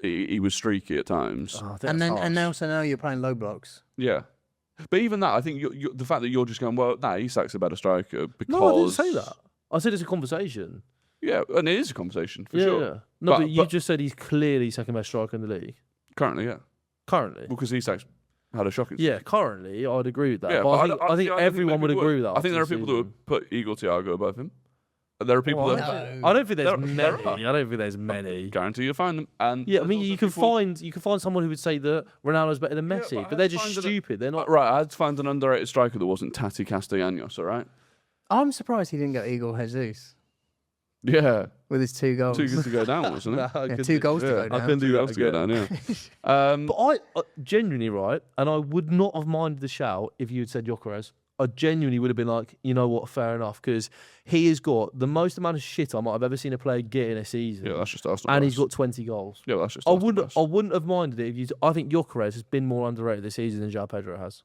he was streaky at times. Oh, I think And that's then and harsh. now you're playing low blocks. Yeah. But even that, I think the fact that you're just going, well, nah, Isak's a better striker because... No, I didn't say that. I said it's a conversation. Yeah, and it is a conversation, for yeah, sure. yeah. No, but you but just said he's clearly second best striker in the league. currently, yeah. Currently. Because Isak's had a shocking Yeah, currently, I'd agree with that. Yeah, but I but think, I think everyone would agree with that. I think there are people that would put Igor Thiago above him. And there are people Well, that... I don't think there's There many. are. I don't think there's many. Guarantee you'll find them. And Yeah, I there's mean, also you can people- find someone who would say that Ronaldo's better than Yeah, Messi, but but I they're had to just find that- stupid. They're not. Right, I had to find an underrated striker that wasn't Tati Castellanos, all right? I'm surprised he didn't go Igor Jesus Yeah. with his 2 goals. Too good to go down, wasn't it? I Yeah, could 2 do- goals to yeah, go I down. couldn't do Two that goals to go again. down, yeah. But I genuinely right, and I would not have minded the shout if you had said Gyökeres. I genuinely would have been like, you know what, fair enough, because he has got the most amount of shit I might have ever seen a player get in a season, Yeah, that's just Arsenal. and he's bias. got 20 goals. Yeah, that's just I Arsenal wouldn't. bias. I wouldn't have minded it if you. I think Gyökeres has been more underrated this season than Joao Pedro has,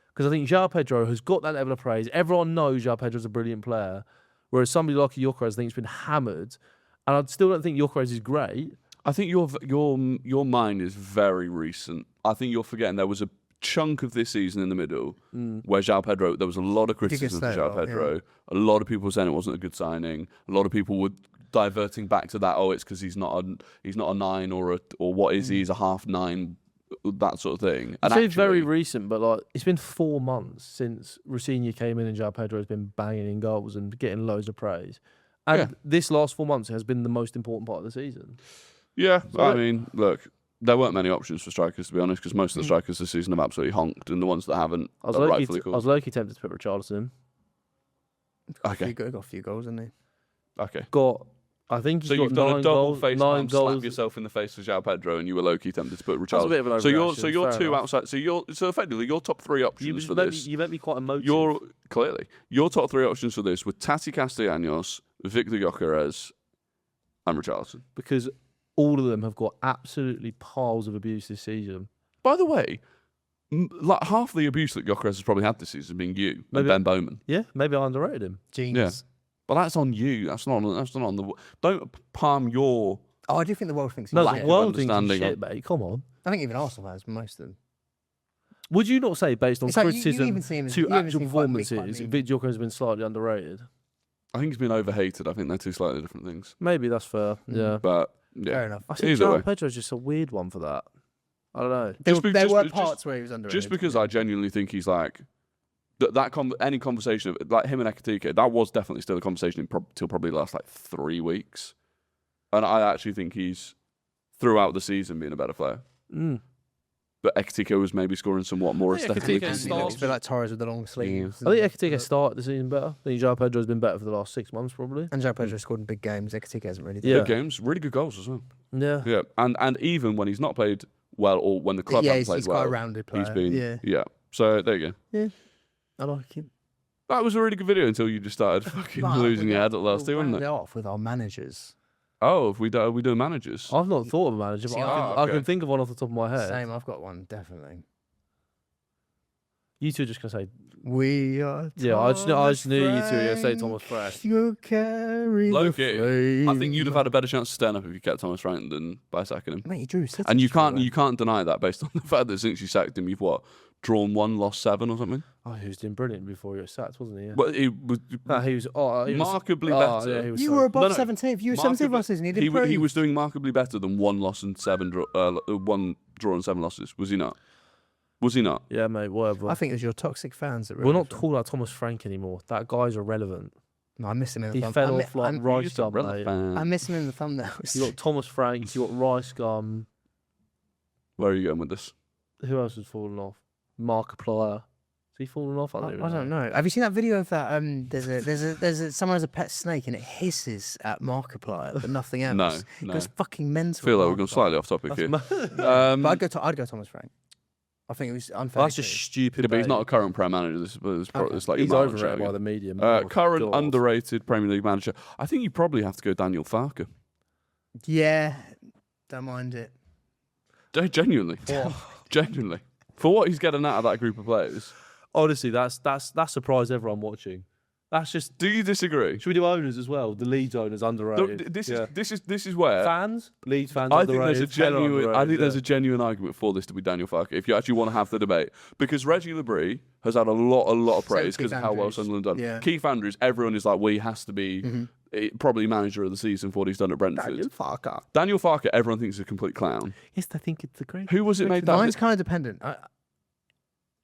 because I think Joao Pedro has got that level of praise. Everyone knows Joao Pedro's a brilliant player, whereas somebody like Gyökeres, I think, has been hammered, and I still don't think Gyökeres is great. I think your mind is very recent. I think you're forgetting there was a chunk of this season in the middle where Joao Pedro, there was a lot of criticism for say Joao that, yeah. Pedro. A lot of people were saying it wasn't a good signing. A lot of people were diverting back to that. Oh, it's because he's not a 9 or what is he? He's a half 9, that sort of thing. And It's very actually- recent, but like it's been 4 months since Rossini came in and Joao Pedro has been banging in goals and getting loads of praise. And Yeah. this last 4 months has been the most important part of the season. Yeah, So I look- mean, look, there weren't many options for strikers, to be honest, because most of the strikers this season have absolutely honked, and the ones that haven't I was are low-key rightfully I called. was low-key tempted to put Richarlison. Okay, He got a few goals, didn't he? okay. I think he's So got you've done 9 a double goals, face 9 slap goals. yourself in the face for Joao Pedro, and you were low-key tempted to put That's a Richarlison. bit of an So overreaction, you're fair two enough. outside. So effectively your top 3 options for this. You made me quite emotive. Your clearly your top 3 options for this were Tati Castellanos, Victor Gyökeres, and Richarlison. because all of them have got absolutely piles of abuse this season. By the way, like half the abuse that Gyökeres has probably had this season being you and Maybe- Ben Bowman. Yeah, maybe I underrated him. Genius. But that's on you. That's not on the. Don't palm your. Oh, I do think the world thinks he's No, lack shit. the of world thinks he's understanding shit, of- mate. Come on. I think even Arsenal has most of them. Would you not say, based on It's like you criticism even see him as- to you even actual see him quite mean- performances, quite mean. Victor Gyökeres has been slightly underrated? I think he's been overhated. I think they're 2 slightly different things. Maybe that's fair. Yeah. But Fair yeah, enough. I think Either Joao way. Pedro's just a weird one for that. I don't know. There were just- parts where he was underrated. just because I genuinely think he's like any conversation of like him and Ekitike, that was definitely still a conversation till probably the last like 3 weeks, and I actually think he's throughout the season being a better player. Mm. But Ekitike was maybe scoring somewhat more I think aesthetically. Ekitike And he looks a bit like Torres with the long sleeves. I think Ekitike started the season better. I think Joao Pedro's been better for the last 6 months, probably. And Joao Pedro scored in big games. Ekitike hasn't really done Yeah. Good games, really good goals as well. Yeah. Yeah, and even when he's not played well, or when the club Yeah, hasn't played he's well, quite a rounded player. he's been Yeah. So there you go. I like him. That was a really good video until you just started fucking losing your head at the last two, wasn't Round it? off with our managers. Oh, if we do managers. I've not thought of a manager, but See, I okay. can think of one off the top of my head. Same, I've got one, definitely. You two are just going to say, We are yeah, I just knew you two were going to say Frank. Thomas Frank. You carry the Low-key, flame. I think you'd have had a better chance of staying up if you kept Thomas Frank than by sacking him. Mate, he drew City And you straight can't deny that based on the fact that since you sacked him, you've drawn 1, lost 7 or something. Oh, he was doing brilliant before he was sacked, wasn't he? Yeah. But he was He was markedly oh, better. Yeah, he away. was You so- were above No, no. 17th. You were Markedly- 17th last season. You did He was doing markedly better than 1 loss and 1 draw and 7 losses. Was he not? Was he not? Yeah, mate, whatever. I think it was your toxic fans that We're ruined not it for him. talking about Thomas Frank anymore. That guy's irrelevant. No, I miss him in the He thumb. fell off like He's rice gum, mate. irrelevant. I miss him in the thumbnails. You got Thomas Frank, you got Rice Gum. Where are you going with this? Who else has fallen off? Markiplier. Has he fallen off? I even don't know. Have you seen that video of that? Someone has a pet snake and it hisses at Markiplier, but nothing else. No, It no. goes fucking mental. I feel like we've Markiplier. gone slightly off topic here. But I'd go Thomas Frank. I think it was unfair. That's just stupid. Yeah, but he's mate. not a current Prem manager. This is Okay. it's like He's your manager overrated by again. the media. Current God. underrated Premier League manager. I think you probably have to go Daniel Farke. Yeah, don't mind it. Genuinely. Genuinely. For what he's getting out of that group of players. Honestly, that surprised everyone watching. That's just. Do you disagree? Should we do owners as well? The Leeds owners underrated. This Yeah. is where Fans, Leeds fans. I think there's a underrated, hella genuine. I think underrated, there's yeah. a genuine argument for this to be Daniel Farke if you actually want to have the debate, because Reggie Lebris has had a lot of praise Keith because of how well Andrews. Sunderland done. Yeah. Keith Andrews, everyone is like, well, he has to be probably manager of the season for what he's done at Brentford. Daniel Farke, everyone thinks is a complete clown. Yes, I think it's a great. Who was it made that? Mine's kind of dependent.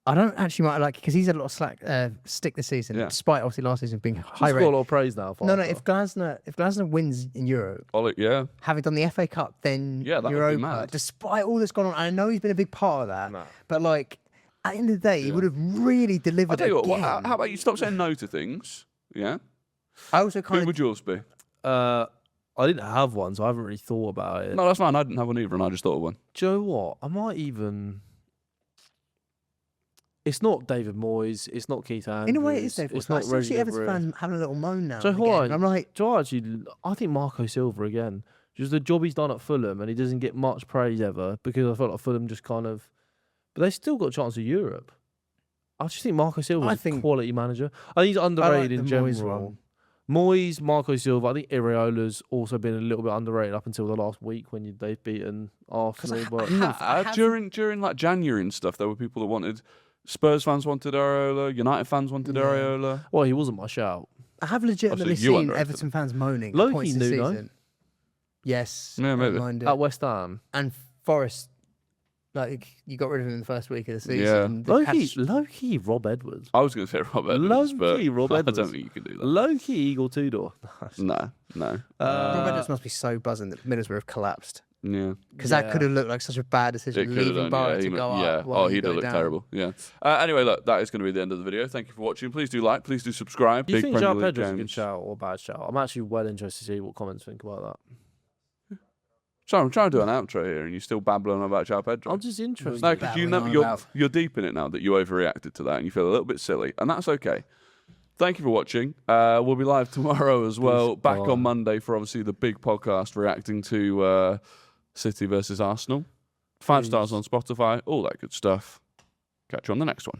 I don't actually might like because he's had a lot of stick this season, Yeah. despite obviously last season being He's high got a rate. lot of praise now. No, Farke. if Glasner wins in Europe, Yeah. having done the FA Cup, then Yeah, that would be Europa, mad. despite all that's gone on, I know he's been a big part of that, Nah. but like at the end of the day, he would have really I delivered tell you what. again. How about you stop saying no to things? Yeah. I also Who kind of would yours be? I didn't have one, so I haven't really thought about it. No, that's fine. I didn't have one either, and I just thought of one. Do you know what? I might even. It's not David Moyes. It's not Keith Andrews. in a way it is Dave. It's I not still Reggie see Everton Lebris. fans having a little moan now. So and who again. I- And I'm like, Do I actually? I think Marco Silva again. Just the job he's done at Fulham, and he doesn't get much praise ever because I felt like Fulham just kind of. But they still got a chance of Europe. I just think Marco Silva I is a think- quality manager. I think he's underrated in the Moyes general. one. Moyes, Marco Silva. I think Iraola's also been a little bit underrated up until the last week when they've beaten Arsenal. But I have- During like January and stuff, there were people that wanted. Spurs fans wanted Areola. United fans wanted Yeah. Areola. well, he wasn't my shout. I have legitimately Obviously, you seen underrated Everton fans moaning Low-key at points this Nuno. season. Yes, Yeah, I maybe. don't mind it. At West Ham. And Forest, like you got rid of him in the first week of the season. Yeah. and the catch- Low-key Rob Edwards. I was going to say Rob Edwards, but Low-key Rob I Edwards. don't think you can do that. Low-key Igor Tudor. No. Rob Edwards must be so buzzing that Middlesbrough have collapsed Yeah. because Yeah. that could have looked like such a bad It decision could have leaving done. Borough Yeah. to go up. Oh, while you he'd go have looked down. terrible. Yeah. Anyway, look, that is going to be the end of the video. Thank you for watching. Please do like. Please do subscribe. Do you Big think Premier Joao League Pedro's a good games. shout or a bad shout? I'm actually well interested to see what comments think about that. So I'm trying to do an outro here, and you're still babbling about Joao Pedro. I'm just interested. No, because babbling on about. you're deep in it now that you overreacted to that, and you feel a little bit silly, and that's okay. Thank you for watching. We'll be live tomorrow as well. Back on Monday for obviously the big podcast reacting to City versus Arsenal. 5 stars on Spotify, all that good stuff. Catch you on the next one.